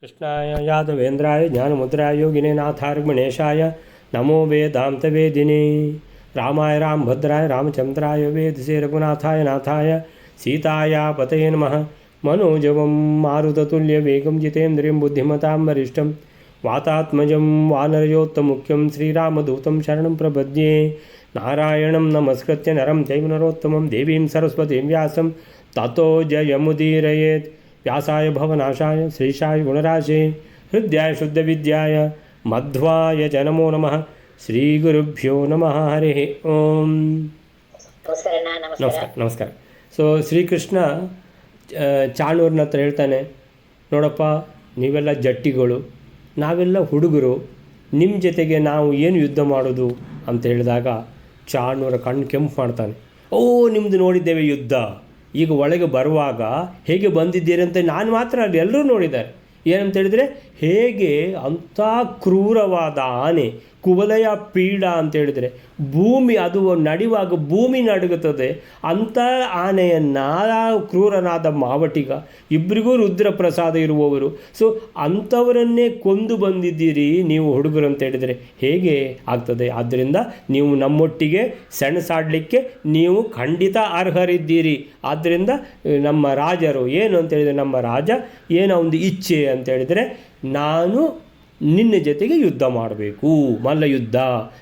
कृष्णाय यादवेन्द्राय ज्ञानमुद्राय योगिने नाथार्गणेशाय नमो वेदान्तवेदिने रामाय रामभद्राय रामचन्द्राय वेदसे रघुनाथाय नाथाय सीताया पतये नमः। मनोजवं मारुततुल्यवेगं जितेन्द्रियं बुद्धिमतां वरिष्ठं वातात्मजं वानरयोत्तमुख्यं श्रीरामदूतं शरणं प्रपद्ये। नारायणं नमस्कृत्य नरं चैव नरोत्तमं देवीं सरस्वतीं व्यासं ततो जयमुदीरयेत्। व्यासाय भवनाशाय श्रीशाय गुणराशे हृदयाय शुद्धविद्याय मध्वाय च नमो नमः। ಶ್ರೀಗುರುಭ್ಯೋ ನಮಃ ಹರಿ ಓಂ. ನಮಸ್ಕಾರ ನಮಸ್ಕಾರ. ಸೊ ಶ್ರೀಕೃಷ್ಣ ಚಾಣೂರನ ಹತ್ರ ಹೇಳ್ತಾನೆ, ನೋಡಪ್ಪ ನೀವೆಲ್ಲ ಜಟ್ಟಿಗಳು, ನಾವೆಲ್ಲ ಹುಡುಗರು, ನಿಮ್ಮ ಜೊತೆಗೆ ನಾವು ಏನು ಯುದ್ಧ ಮಾಡೋದು ಅಂತ ಹೇಳಿದಾಗ ಚಾಣೂರ ಕಣ್ಣು ಕೆಂಪು ಮಾಡ್ತಾನೆ. ಓ ನಿಮ್ಮದು ನೋಡಿದ್ದೇವೆ ಯುದ್ಧ, ಈಗ ಒಳಗೆ ಬರುವಾಗ ಹೇಗೆ ಬಂದಿದ್ದೀರಿ ಅಂತ ನಾನು ಮಾತ್ರ ಅಲ್ಲಿ ಎಲ್ಲರೂ ನೋಡಿದ್ದಾರೆ. ಏನಂತ ಹೇಳಿದರೆ, ಹೇಗೆ ಅಂಥ ಕ್ರೂರವಾದ ಆನೆ, ಕುವಲಯ ಪೀಡ ಅಂತೇಳಿದರೆ ಭೂಮಿ ಅದು ನಡೆಯುವಾಗ ಭೂಮಿ ನಡುಗುತ್ತದೆ, ಅಂಥ ಆನೆಯನ್ನು ಕ್ರೂರನಾದ ಮಾವಟಿಗ, ಇಬ್ಬರಿಗೂ ರುದ್ರ ಪ್ರಸಾದ ಇರುವವರು, ಸೊ ಅಂಥವರನ್ನೇ ಕೊಂದು ಬಂದಿದ್ದೀರಿ ನೀವು ಹುಡುಗರು ಅಂತ ಹೇಳಿದರೆ ಹೇಗೆ ಆಗ್ತದೆ? ಆದ್ದರಿಂದ ನೀವು ನಮ್ಮೊಟ್ಟಿಗೆ ಸೆಣಸಾಡಲಿಕ್ಕೆ ನೀವು ಖಂಡಿತ ಅರ್ಹರಿದ್ದೀರಿ. ಆದ್ದರಿಂದ ನಮ್ಮ ರಾಜರು ಏನು ಅಂತ ಹೇಳಿದರೆ, ನಮ್ಮ ರಾಜ ಏನೋ ಒಂದು ಇಚ್ಛೆ ಅಂತ ಹೇಳಿದರೆ, ನಾನು ನಿನ್ನ ಜೊತೆಗೆ ಯುದ್ಧ ಮಾಡಬೇಕು, ಮಲ್ಲಯುದ್ಧ.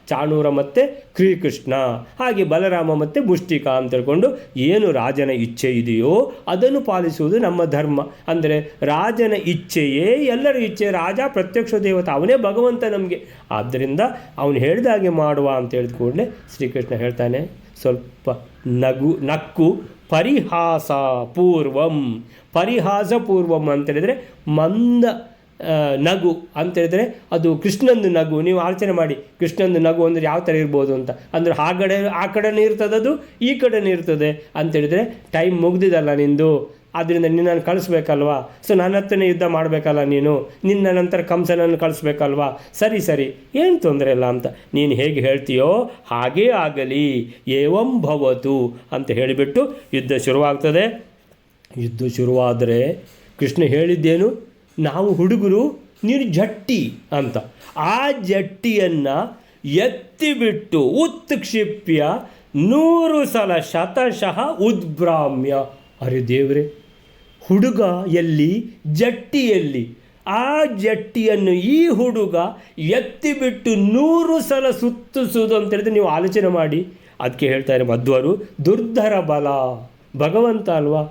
ಚಾಣೂರ ಮತ್ತು ಶ್ರೀಕೃಷ್ಣ, ಹಾಗೆ ಬಲರಾಮ ಮತ್ತು ಮುಷ್ಟಿಕ ಅಂತ ಹೇಳ್ಕೊಂಡು ಏನು ರಾಜನ ಇಚ್ಛೆ ಇದೆಯೋ ಅದನ್ನು ಪಾಲಿಸುವುದು ನಮ್ಮ ಧರ್ಮ. ಅಂದರೆ ರಾಜನ ಇಚ್ಛೆಯೇ ಎಲ್ಲರ ಇಚ್ಛೆ. ರಾಜ ಪ್ರತ್ಯಕ್ಷ ದೇವತೆ, ಅವನೇ ಭಗವಂತ ನಮಗೆ. ಆದ್ದರಿಂದ ಅವನು ಹೇಳಿದಾಗೆ ಮಾಡುವ ಅಂತ ಹೇಳಿದ ಕೂಡಲೇ ಶ್ರೀಕೃಷ್ಣ ಹೇಳ್ತಾನೆ, ಸ್ವಲ್ಪ ನಕ್ಕು ಪರಿಹಾಸ ಪೂರ್ವಂ. ಪರಿಹಾಸ ಪೂರ್ವಂ ಅಂತೇಳಿದರೆ ಮಂದ ನಗು ಅಂತೇಳಿದರೆ ಅದು ಕೃಷ್ಣಂದು ನಗು. ನೀವು ಆಲೋಚನೆ ಮಾಡಿ, ಕೃಷ್ಣಂದು ನಗು ಅಂದರೆ ಯಾವ ಥರ ಇರ್ಬೋದು ಅಂತ. ಅಂದರೆ ಆ ಕಡೆನೇ ಇರ್ತದೆ, ಅದು ಈ ಕಡೆನೇ ಇರ್ತದೆ ಅಂತೇಳಿದರೆ, ಟೈಮ್ ಮುಗ್ದಿದಲ್ಲ ನಿಂದು, ಆದ್ದರಿಂದ ನಿನ್ನನ್ನು ಕಳಿಸ್ಬೇಕಲ್ವಾ, ಸೊ ನನ್ನ ಹತ್ರನೇ ಯುದ್ಧ ಮಾಡಬೇಕಲ್ಲ ನೀನು, ನಿನ್ನ ನಂತರ ಕಂಸನನ್ನು ಕಳಿಸ್ಬೇಕಲ್ವಾ, ಸರಿ ಏನು ತೊಂದರೆ ಇಲ್ಲ ಅಂತ ನೀನು ಹೇಗೆ ಹೇಳ್ತೀಯೋ ಹಾಗೇ ಆಗಲಿ, ಏವಂ ಭವತು ಅಂತ ಹೇಳಿಬಿಟ್ಟು ಯುದ್ಧ ಶುರುವಾಗ್ತದೆ. ಯುದ್ಧ ಶುರುವಾದರೆ ಕೃಷ್ಣ ಹೇಳಿದ್ದೇನು, ನಾವು ಹುಡುಗರು, ನೀನು ಜಟ್ಟಿ ಅಂತ. ಆ ಜಟ್ಟಿಯನ್ನು ಎತ್ತಿಬಿಟ್ಟು ಉತ್ಕ್ಷಿಪ್ಯ 100 ಸಲ ಶತಶಃ ಉದ್ಭ್ರಾಮ್ಯ. ಅರೆ ದೇವರೇ, ಹುಡುಗ ಎಲ್ಲಿ, ಜಟ್ಟಿಯಲ್ಲಿ? ಆ ಜಟ್ಟಿಯನ್ನು ಈ ಹುಡುಗ ಎತ್ತಿಬಿಟ್ಟು 100 ಸಲ ಸುತ್ತಿಸೋದು ಅಂತ ಹೇಳಿದ್ರೆ ನೀವು ಆಲೋಚನೆ ಮಾಡಿ. ಅದಕ್ಕೆ ಹೇಳ್ತಾರೆ ಮಧ್ವರು, ದುರ್ಧರ ಬಲ, ಭಗವಂತ ಅಲ್ವಾ,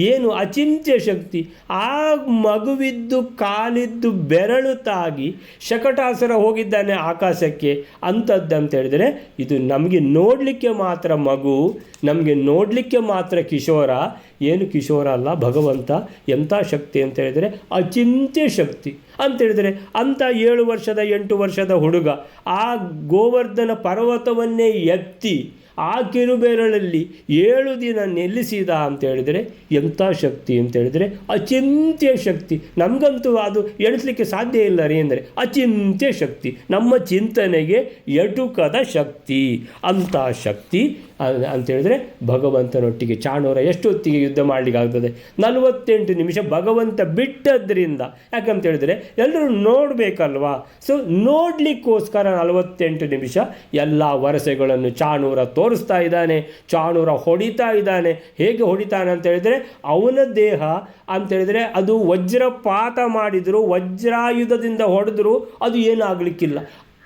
ಏನು ಅಚಿಂತ್ಯ ಶಕ್ತಿ. ಆ ಮಗುವಿದ್ದು ಕಾಲಿದ್ದು ಬೆರಳು ತಾಗಿ ಶಕಟಾಸುರ ಹೋಗಿದ್ದಾನೆ ಆಕಾಶಕ್ಕೆ. ಅಂಥದ್ದು ಅಂತ ಹೇಳಿದರೆ ಇದು ನಮಗೆ ನೋಡಲಿಕ್ಕೆ ಮಾತ್ರ ಮಗು, ನಮಗೆ ನೋಡಲಿಕ್ಕೆ ಮಾತ್ರ ಕಿಶೋರ. ಏನು ಕಿಶೋರ ಅಲ್ಲ, ಭಗವಂತ. ಎಂಥ ಶಕ್ತಿ ಅಂತ ಹೇಳಿದರೆ ಅಚಿಂತ್ಯ ಶಕ್ತಿ ಅಂತೇಳಿದರೆ, ಅಂಥ 7 ವರ್ಷದ 8 ವರ್ಷದ ಹುಡುಗ ಆ ಗೋವರ್ಧನ ಪರ್ವತವನ್ನೇ ಎತ್ತಿ ಆ ಕಿರುಬೆರಳಲ್ಲಿ 7 ದಿನ ನಿಲ್ಲಿಸಿದ ಅಂತೇಳಿದರೆ ಎಂಥ ಶಕ್ತಿ ಅಂತೇಳಿದರೆ ಅಚಿಂತ್ಯ ಶಕ್ತಿ. ನಮಗಂತೂ ಅದು ಎಣಿಸಲಿಕ್ಕೆ ಸಾಧ್ಯ ಇಲ್ಲ ರೀ. ಅಂದರೆ ಅಚಿಂತ್ಯ ಶಕ್ತಿ, ನಮ್ಮ ಚಿಂತನೆಗೆ ಎಟುಕದ ಶಕ್ತಿ. ಅಂಥ ಶಕ್ತಿ ಅಂತೇಳಿದರೆ ಭಗವಂತನೊಟ್ಟಿಗೆ ಚಾಣೂರ ಎಷ್ಟೊತ್ತಿಗೆ ಯುದ್ಧ ಮಾಡಲಿಕ್ಕಾಗ್ತದೆ? 48 ನಿಮಿಷ ಭಗವಂತ ಬಿಟ್ಟದ್ರಿಂದ. ಯಾಕಂತೇಳಿದರೆ ಎಲ್ಲರೂ ನೋಡಬೇಕಲ್ವಾ, ಸೊ ನೋಡಲಿಕ್ಕೋಸ್ಕರ 48 ನಿಮಿಷ ಎಲ್ಲ ವರಸೆಗಳನ್ನು ಚಾಣೂರ ತೋರಿಸ್ತಾ ಇದ್ದಾನೆ. ಚಾಣೂರ ಹೊಡಿತಾ ಇದ್ದಾನೆ. ಹೇಗೆ ಹೊಡಿತಾನೆ ಅಂತೇಳಿದರೆ, ಅವನ ದೇಹ ಅಂತೇಳಿದರೆ ಅದು ವಜ್ರಪಾತ ಮಾಡಿದರೂ, ವಜ್ರಾಯುಧದಿಂದ ಹೊಡೆದರೂ ಅದು ಏನಾಗಲಿಕ್ಕಿಲ್ಲ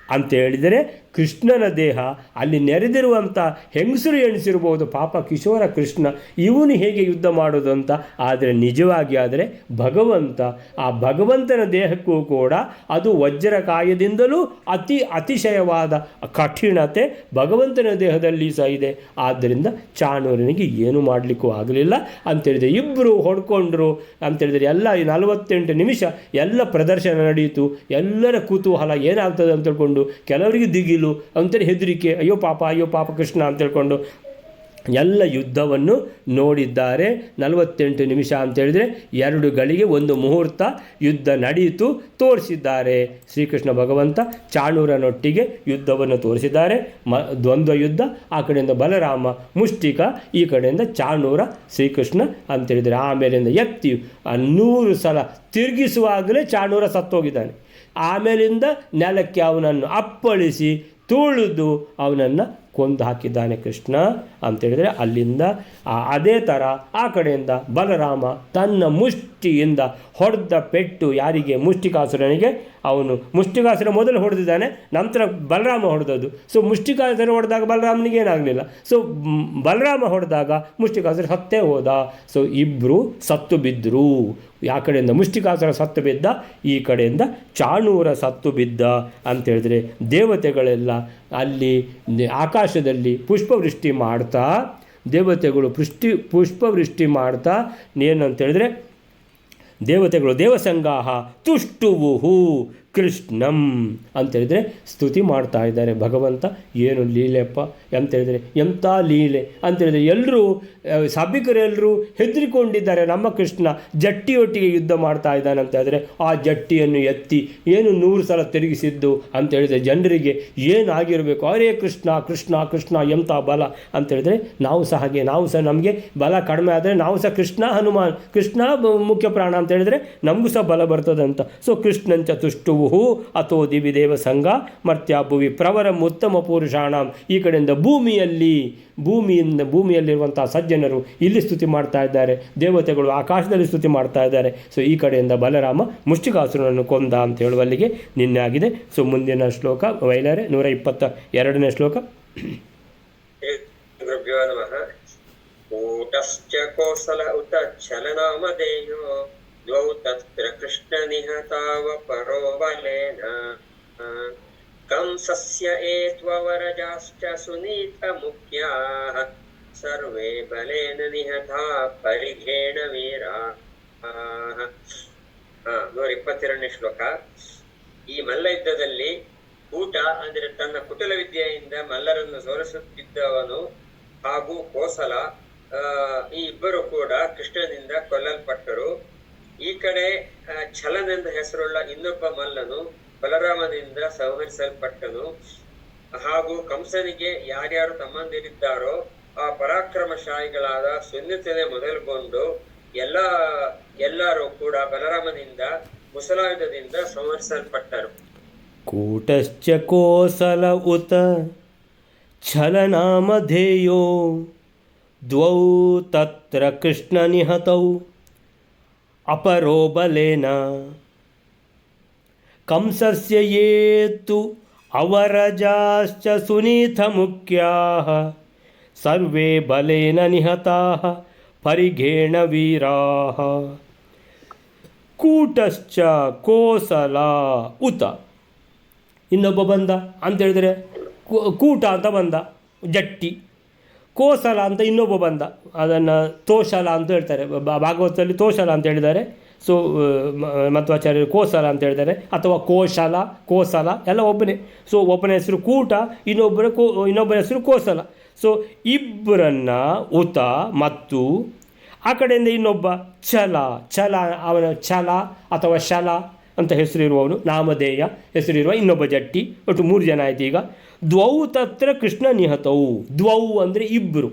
ಅಂತೇಳಿದರೆ, ಕೃಷ್ಣನ ದೇಹ ಅಲ್ಲಿ ನೆರೆದಿರುವಂಥ ಹೆಂಗಸರು ಎಣಿಸಿರ್ಬೋದು, ಪಾಪ ಕಿಶೋರ ಕೃಷ್ಣ, ಇವನು ಹೇಗೆ ಯುದ್ಧ ಮಾಡೋದು ಅಂತ. ಆದರೆ ನಿಜವಾಗಿ ಆದರೆ ಭಗವಂತ, ಆ ಭಗವಂತನ ದೇಹಕ್ಕೂ ಕೂಡ ಅದು ವಜ್ರಕಾಯದಿಂದಲೂ ಅತಿಶಯವಾದ ಕಠಿಣತೆ ಭಗವಂತನ ದೇಹದಲ್ಲಿ ಸಹ ಇದೆ. ಆದ್ದರಿಂದ ಚಾಣೂರನಿಗೆ ಏನು ಮಾಡಲಿಕ್ಕೂ ಆಗಲಿಲ್ಲ ಅಂತೇಳಿದರೆ ಇಬ್ಬರು ಹೊಡ್ಕೊಂಡ್ರು ಅಂತೇಳಿದರೆ ಎಲ್ಲ 48 ನಿಮಿಷ ಎಲ್ಲ ಪ್ರದರ್ಶನ ನಡೆಯಿತು. ಎಲ್ಲರ ಕುತೂಹಲ ಏನಾಗ್ತದೆ ಅಂತ ಹೇಳ್ಕೊಂಡು, ಕೆಲವರಿಗೆ ದಿಗಿಲು ಅಂತೇಳಿ ಹೆದರಿಕೆ, ಅಯ್ಯೋ ಪಾಪ ಕೃಷ್ಣ ಅಂತ ಹೇಳ್ಕೊಂಡು ಎಲ್ಲ ಯುದ್ಧವನ್ನು ನೋಡಿದ್ದಾರೆ. 48 ನಿಮಿಷ ಅಂತೇಳಿದರೆ 2 ಗಳಿಗೆ 1 ಮುಹೂರ್ತ ಯುದ್ಧ ನಡೆಯಿತು, ತೋರಿಸಿದ್ದಾರೆ. ಶ್ರೀಕೃಷ್ಣ ಭಗವಂತ ಚಾಣೂರನೊಟ್ಟಿಗೆ ಯುದ್ಧವನ್ನು ತೋರಿಸಿದ್ದಾರೆ. ದ್ವಂದ್ವ ಯುದ್ಧ, ಆ ಕಡೆಯಿಂದ ಬಲರಾಮ ಮುಷ್ಟಿಕ, ಈ ಕಡೆಯಿಂದ ಚಾಣೂರ ಶ್ರೀಕೃಷ್ಣ ಅಂತೇಳಿದರೆ. ಆಮೇಲಿಂದ ಎತ್ತಿ 100 ಸಲ ತಿರುಗಿಸುವಾಗಲೇ ಚಾಣೂರ ಸತ್ತೋಗಿದ್ದಾನೆ. ಆಮೇಲಿಂದ ನೆಲಕ್ಕೆ ಅವನನ್ನು ಅಪ್ಪಳಿಸಿ ತುಳಿದು ಅವನನ್ನು ಕೊಂದು ಹಾಕಿದ್ದಾನೆ ಕೃಷ್ಣ ಅಂತೇಳಿದರೆ. ಅಲ್ಲಿಂದ ಅದೇ ಥರ ಆ ಕಡೆಯಿಂದ ಬಲರಾಮ ತನ್ನ ಮುಷ್ಟಿಯಿಂದ ಹೊಡೆದ ಪೆಟ್ಟು ಯಾರಿಗೆ? ಮುಷ್ಟಿಕಾಸುರನಿಗೆ. ಅವನು ಮುಷ್ಟಿಕಾಸುರ ಮೊದಲು ಹೊಡೆದಿದ್ದಾನೆ, ನಂತರ ಬಲರಾಮ ಹೊಡೆದದ್ದು. ಸೊ ಮುಷ್ಟಿಕಾಸುರ ಹೊಡೆದಾಗ ಬಲರಾಮನಿಗೆ ಏನಾಗಲಿಲ್ಲ. ಸೊ ಬಲರಾಮ ಹೊಡೆದಾಗ ಮುಷ್ಟಿಕಾಸುರ ಸತ್ತೇ ಹೋದ. ಸೊ ಇಬ್ಬರು ಸತ್ತು ಬಿದ್ದರು. ಆ ಕಡೆಯಿಂದ ಮುಷ್ಟಿಕಾಸುರ ಸತ್ತು ಬಿದ್ದ, ಈ ಕಡೆಯಿಂದ ಚಾಣೂರ ಸತ್ತು ಬಿದ್ದ ಅಂತೇಳಿದ್ರೆ ದೇವತೆಗಳೆಲ್ಲ ಅಲ್ಲಿ ಆಕಾಶದಲ್ಲಿ ಪುಷ್ಪವೃಷ್ಟಿ ಮಾಡ್ತಾ, ದೇವತೆಗಳು ಪುಷ್ಪವೃಷ್ಟಿ ಮಾಡ್ತಾ ಏನಂತೇಳಿದ್ರೆ ದೇವತೆಗಳು ದೇವಸಂಗಾಹ ತುಷ್ಟುವುಹು ಕೃಷ್ಣಂ ಅಂತೇಳಿದರೆ ಸ್ತುತಿ ಮಾಡ್ತಾ ಇದ್ದಾರೆ. ಭಗವಂತ ಏನು ಲೀಲೆಪ್ಪ ಅಂತೇಳಿದರೆ, ಎಂಥ ಲೀಲೆ ಅಂತೇಳಿದರೆ ಎಲ್ಲರೂ ಸಭಿಕರೆಲ್ಲರೂ ಹೆದರಿಕೊಂಡಿದ್ದಾರೆ. ನಮ್ಮ ಕೃಷ್ಣ ಜಟ್ಟಿಯೊಟ್ಟಿಗೆ ಯುದ್ಧ ಮಾಡ್ತಾ ಇದ್ದಾನೆ ಅಂತ ಹೇಳಿದ್ರೆ ಆ ಜಟ್ಟಿಯನ್ನು ಎತ್ತಿ ಏನು 100 ಸಲ ತಿರುಗಿಸಿದ್ದು ಅಂತೇಳಿದರೆ ಜನರಿಗೆ ಏನಾಗಿರಬೇಕು. ಅರೇ ಕೃಷ್ಣ ಕೃಷ್ಣ ಕೃಷ್ಣ ಎಂಥ ಬಲ ಅಂತೇಳಿದರೆ ನಾವು ಸಹ ಹಾಗೆ, ನಾವು ಸಹ ನಮಗೆ ಬಲ ಕಡಿಮೆ ಆದರೆ ನಾವು ಸಹ ಕೃಷ್ಣ ಹನುಮಾನ್ ಕೃಷ್ಣ ಮುಖ್ಯ ಪ್ರಾಣ ಅಂತ ಹೇಳಿದರೆ ನಮಗೂ ಸಹ ಬಲ ಬರ್ತದೆ ಅಂತ. ಸೊ ಕೃಷ್ಣಂಚ ತುಷ್ಟುವು ಅಥೋ ದಿವಿ ದೇವ ಸಂಘ ಮರ್ತ್ಯ ಭುವಿ ಪ್ರವರಂ ಉತ್ತಮ ಪುರುಷಾಣಂ. ಈ ಕಡೆಯಿಂದ ಭೂಮಿಯಲ್ಲಿರುವಂಥ ಸಜ್ಜನರು ಇಲ್ಲಿ ಸ್ತುತಿ ಮಾಡ್ತಾ ಇದ್ದಾರೆ, ದೇವತೆಗಳು ಆಕಾಶದಲ್ಲಿ ಸ್ತುತಿ ಮಾಡ್ತಾ ಇದ್ದಾರೆ. ಸೊ ಈ ಕಡೆಯಿಂದ ಬಲರಾಮ ಮುಷ್ಟಿಕಾಸುರನನ್ನು ಕೊಂದ ಅಂತ ಹೇಳುವಲ್ಲಿಗೆ ನಿನ್ನೆ ಆಗಿದೆ. ಸೊ ಮುಂದಿನ ಶ್ಲೋಕ ವೈಲಾರೆ 122ನೇ ಶ್ಲೋಕ. ಕೂಟಶ್ಚ ಕೋಸಲ ಉತ ಛಲನಾಮಧೇಯೋ ದ್ವೌ ತತ್ರ ಕೃಷ್ಣ ನಿಹತಾವ ಪರೋ ಬಲೇನ ಕಂಸಸ್ಯ ಏತ್ವವರಜಾಶ್ಚ ಸುನೀತ ಮುಖ್ಯಾಃ ಸರ್ವೇ ಬಲೇನ ನಿಹತಾ ಪರಿಘೇಣ ವೀರಾಃ. 122ನೇ ಶ್ಲೋಕ. ಈ ಮಲ್ಲ ಯುದ್ಧದಲ್ಲಿ ಕೂಟ ಅಂದರೆ ತನ್ನ ಕುಟಲ ವಿದ್ಯೆಯಿಂದ ಮಲ್ಲರನ್ನು ಸೋಲಿಸುತ್ತಿದ್ದವನು ಹಾಗೂ ಕೋಸಲ ಈ ಇಬ್ಬರು ಕೂಡ ಕೃಷ್ಣನಿಂದ ಕೊಲ್ಲಲ್ಪಟ್ಟರು. ಈ ಕಡೆ ಛಲನೆಂದ ಹೆಸರುಳ್ಳ ಇನ್ನೊಬ್ಬ ಮಲ್ಲನು ಬಲರಾಮನಿಂದ ಸಂಹರಿಸಲ್ಪಟ್ಟನು. ಹಾಗೂ ಕಂಸನಿಗೆ ಯಾರ್ಯಾರು ತಮ್ಮಂದಿರಿದ್ದಾರೋ ಆ ಪರಾಕ್ರಮಶಾಲಿಗಳಾದ ಸುನ್ನಿತನೆ ಮೊದಲುಗೊಂಡು ಎಲ್ಲರೂ ಕೂಡ ಬಲರಾಮನಿಂದ ಮುಸಲಾಯುಧದಿಂದ ಸಂಹರಿಸಲ್ಪಟ್ಟರು. ಕೂಟಶ್ಚ ಕೋಸಲ ಉತ ಛಲನಾಮಧೇಯೋ ದ್ವೌ ತತ್ರ ಕೃಷ್ಣ ನಿಹತೌ ಅಪರೋ ಬಲೇನ ಕಂಸಸ್ಯ ಯೇತು ಅವರಜಾಶ್ಚ ಸುನೀತ ಮುಖ್ಯಾಃ ಸರ್ವೇ ಬಲೇನ ನಿಹತಾಃ ಪರಿಘೇಣ ವೀರಾಃ. ಕೂಟಶ್ಚ ಕೋಸಲ ಉತ ಇನ್ನೊಬ್ಬ ಬಂದ ಅಂತೇಳಿದರೆ ಕೂಟ ಅಂತ ಬಂದ ಜಟ್ಟಿ, ಕೋಸಲ ಅಂತ ಇನ್ನೊಬ್ಬ ಬಂದ, ಅದನ್ನು ತೋಷಲ ಅಂತ ಹೇಳ್ತಾರೆ. ಭಾಗವತದಲ್ಲಿ ತೋಷಲ ಅಂತ ಹೇಳಿದ್ದಾರೆ. ಸೊ ಮಧ್ವಾಚಾರ್ಯರು ಕೋಸಲ ಅಂತ ಹೇಳಿದ್ದಾರೆ, ಅಥವಾ ಕೋಸಲ ಎಲ್ಲ ಒಬ್ಬನೇ. ಸೊ ಒಬ್ಬನ ಹೆಸರು ಕೂಟ, ಇನ್ನೊಬ್ಬನ ಹೆಸರು ಕೋಸಲ. ಸೊ ಇಬ್ಬರನ್ನ ಉತ ಮತ್ತು ಆ ಕಡೆಯಿಂದ ಇನ್ನೊಬ್ಬ ಛಲ ಅವನ ಛಲ ಅಥವಾ ಶಲ ಅಂತ ಹೆಸರಿರುವವನು, ನಾಮಧೇಯ ಹೆಸರಿರುವ ಇನ್ನೊಬ್ಬ ಜಟ್ಟಿ. ಒಟ್ಟು 3 ಜನ ಆಯ್ತು. ಈಗ ದ್ವೌ ತತ್ರ ಕೃಷ್ಣ ನಿಹತವು. ದ್ವೌ ಅಂದರೆ ಇಬ್ಬರು,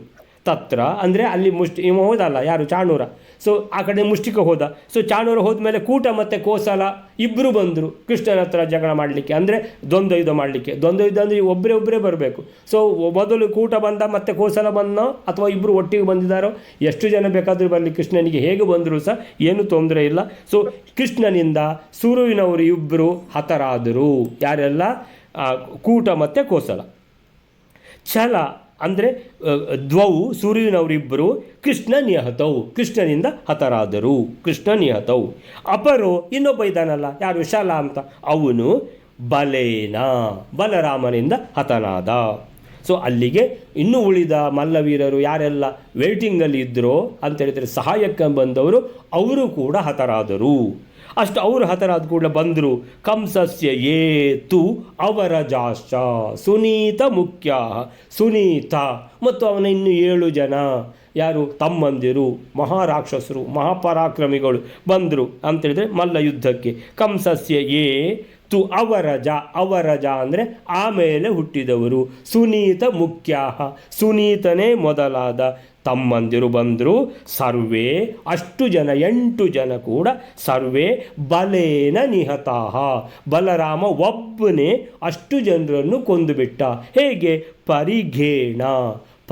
ತತ್ರ ಅಂದರೆ ಅಲ್ಲಿ ಇವ ಹೋದಲ್ಲ ಯಾರು ಚಾಣೂರ. ಸೊ ಆ ಕಡೆ ಮುಷ್ಟಿಕ ಹೋದ. ಸೊ ಚಾಣೂರ ಹೋದ್ಮೇಲೆ ಕೂಟ ಮತ್ತು ಕೋಸಲ ಇಬ್ಬರು ಬಂದರು ಕೃಷ್ಣನ ಹತ್ರ ಜಗಳ ಮಾಡಲಿಕ್ಕೆ, ಅಂದರೆ ದ್ವಂದ್ವ ಯುದ್ಧ ಮಾಡಲಿಕ್ಕೆ. ದ್ವಂದ್ವ ಯುದ್ಧ ಅಂದರೆ ಒಬ್ಬರೇ ಬರಬೇಕು. ಸೊ ಮೊದಲು ಕೂಟ ಬಂದ ಮತ್ತು ಕೋಸಲ ಬಂದೋ ಅಥವಾ ಇಬ್ಬರು ಒಟ್ಟಿಗೆ ಬಂದಿದ್ದಾರೋ, ಎಷ್ಟು ಜನ ಬೇಕಾದರೂ ಬರಲಿ, ಕೃಷ್ಣನಿಗೆ ಹೇಗೆ ಬಂದರೂ ಸಹ ಏನೂ ತೊಂದರೆ ಇಲ್ಲ. ಸೊ ಕೃಷ್ಣನಿಂದ ಸುರುವಿನವರು ಇಬ್ಬರು ಹತರಾದರು. ಯಾರೆಲ್ಲ? ಕೂಟ ಮತ್ತು ಕೋಸಲ. ಛಲ ಅಂದರೆ ದ್ವೌ ಸೂರ್ಯನವರಿಬ್ಬರು ಕೃಷ್ಣ ನಿಹತವು, ಕೃಷ್ಣನಿಂದ ಹತರಾದರು. ಕೃಷ್ಣ ನಿಹತವು. ಅಪರೋ ಇನ್ನೊಬ್ಬ ಇದ್ದಾನಲ್ಲ, ಯಾರು? ಶಲ ಅಂತ. ಅವನು ಬಲೇನ ಬಲರಾಮನಿಂದ ಹತನಾದ. ಸೊ ಅಲ್ಲಿಗೆ ಇನ್ನೂ ಉಳಿದ ಮಲ್ಲವೀರರು ಯಾರೆಲ್ಲ ವೇಟಿಂಗಲ್ಲಿ ಇದ್ದರೋ ಅಂತೇಳಿದರೆ ಸಹಾಯಕ್ಕೆ ಬಂದವರು ಅವರು ಕೂಡ ಹತರಾದರು. ಅಷ್ಟು ಅವರು ಹತರಾದ ಕೂಡಲೇ ಬಂದರು. ಕಂಸಸ್ಯ ಏತು ಅವರಜಾಶ್ಚ ಸುನೀತ ಮುಖ್ಯ, ಸುನೀತ ಮತ್ತು ಅವನ ಇನ್ನು 7 ಜನ ಯಾರು ತಮ್ಮಂದಿರು ಮಹಾರಾಕ್ಷಸರು ಮಹಾಪರಾಕ್ರಮಿಗಳು ಬಂದರು ಅಂತೇಳಿದರೆ ಮಲ್ಲ ಯುದ್ಧಕ್ಕೆ. ಕಂಸಸ್ಯ ಏ ತು ಅವರಜ, ಅವರಜ ಅಂದರೆ ಆಮೇಲೆ ಹುಟ್ಟಿದವರು, ಸುನೀತ ಮುಖ್ಯ ಸುನೀತನೇ ಮೊದಲಾದ ತಮ್ಮಂದಿರು ಬಂದರು. ಸರ್ವೇ ಅಷ್ಟು ಜನ 8 ಜನ ಕೂಡ ಸರ್ವೇ ಬಲೇನ ನಿಹತಾಹ, ಬಲರಾಮ ಒಬ್ಬನೇ ಅಷ್ಟು ಜನರನ್ನು ಕೊಂದುಬಿಟ್ಟ. ಹೇಗೆ? ಪರಿಘೇಣ,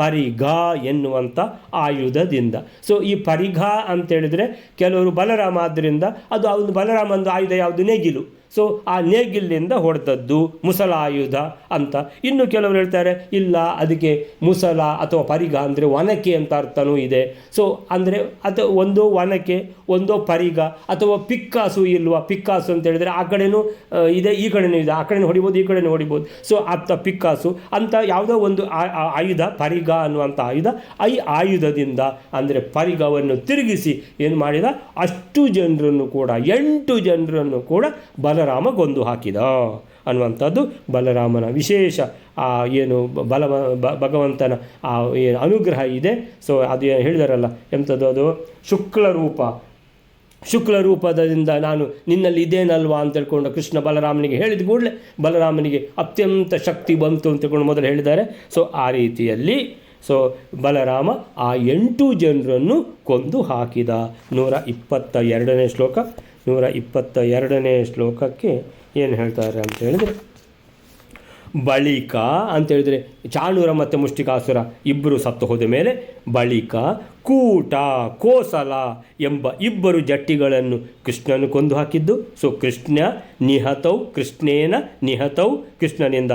ಪರಿಘ ಎನ್ನುವಂಥ ಆಯುಧದಿಂದ. ಸೊ ಈ ಪರಿಘ ಅಂತೇಳಿದರೆ ಕೆಲವರು ಬಲರಾಮ ಆದ್ದರಿಂದ ಅದು ಒಂದು ಬಲರಾಮಂದು ಆಯುಧ ಯಾವುದು? ನೇಗಿಲು. ಸೊ ಆ ನೇಗಿಲಿನಿಂದ ಹೊಡೆದದ್ದು ಮುಸಲಾಯುಧ ಅಂತ. ಇನ್ನು ಕೆಲವರು ಹೇಳ್ತಾರೆ ಇಲ್ಲ, ಅದಕ್ಕೆ ಮುಸಲ ಅಥವಾ ಪರಿಘ ಅಂದರೆ ಒನಕೆ ಅಂತ ಅರ್ಥನೂ ಇದೆ. ಸೊ ಅಂದರೆ ಅಥವಾ ಒಂದೋ ಒನಕೆ ಒಂದೋ ಪರಿಘ ಅಥವಾ ಪಿಕ್ಕಾಸು ಇಲ್ವಾ? ಪಿಕ್ಕಾಸು ಅಂತ ಹೇಳಿದರೆ ಆ ಕಡೆನೂ ಇದೆ ಈ ಕಡೆನೂ ಇದೆ, ಆ ಕಡೆನೂ ಹೊಡಿಬೋದು ಈ ಕಡೆನೂ ಹೊಡಿಬೋದು. ಸೊ ಅತ್ತ ಪಿಕ್ಕಾಸು ಅಂತ ಯಾವುದೋ ಒಂದು ಆಯುಧ, ಪರಿಘ ಅನ್ನುವಂಥ ಆಯುಧ. ಈ ಆಯುಧದಿಂದ ಅಂದರೆ ಪರಿಘವನ್ನು ತಿರುಗಿಸಿ ಏನು ಮಾಡಿದ? ಅಷ್ಟು ಜನರನ್ನು ಕೂಡ 8 ಜನರನ್ನು ಕೂಡ ಬಲರಾಮ ಗೊಂದು ಹಾಕಿದ ಅನ್ನುವಂಥದ್ದು ಬಲರಾಮನ ವಿಶೇಷ ಏನು ಭಗವಂತನ ಏನು ಅನುಗ್ರಹ ಇದೆ. ಸೊ ಅದು ಹೇಳಿದಾರಲ್ಲ ಎಂಥದ್ದು ಅದು ಶುಕ್ಲ ರೂಪದಿಂದ ನಾನು ನಿನ್ನಲ್ಲಿ ಇದೇನಲ್ವಾ ಅಂತ ತಿಳ್ಕೊಂಡು ಕೃಷ್ಣ ಬಲರಾಮನಿಗೆ ಹೇಳಿದ ಕೂಡಲೇ ಬಲರಾಮನಿಗೆ ಅತ್ಯಂತ ಶಕ್ತಿ ಬಂತು ಅಂತ ತಿಳ್ಕೊಂಡು ಮೊದಲು ಹೇಳಿದ್ದಾರೆ. ಸೊ ಆ ರೀತಿಯಲ್ಲಿ ಸೊ ಬಲರಾಮ ಆ 8 ಜನರನ್ನು ಕೊಂದು ಹಾಕಿದ. 122ನೇ ಶ್ಲೋಕ. 122ನೇ ಶ್ಲೋಕಕ್ಕೆ ಏನು ಹೇಳ್ತಾರೆ ಅಂತ ಹೇಳಿದರೆ, ಬಳಿಕ ಅಂತೇಳಿದರೆ ಚಾಣೂರ ಮತ್ತು ಮುಷ್ಟಿಕಾಸುರ ಇಬ್ಬರು ಸತ್ತು ಹೋದ ಮೇಲೆ ಬಳಿಕ ಕೂಟ ಕೋಸಲ ಎಂಬ 2 ಜಟ್ಟಿಗಳನ್ನು ಕೃಷ್ಣನು ಕೊಂದು ಹಾಕಿದ್ದು. ಸೊ ಕೃಷ್ಣೇನ ನಿಹತೌ ಕೃಷ್ಣನಿಂದ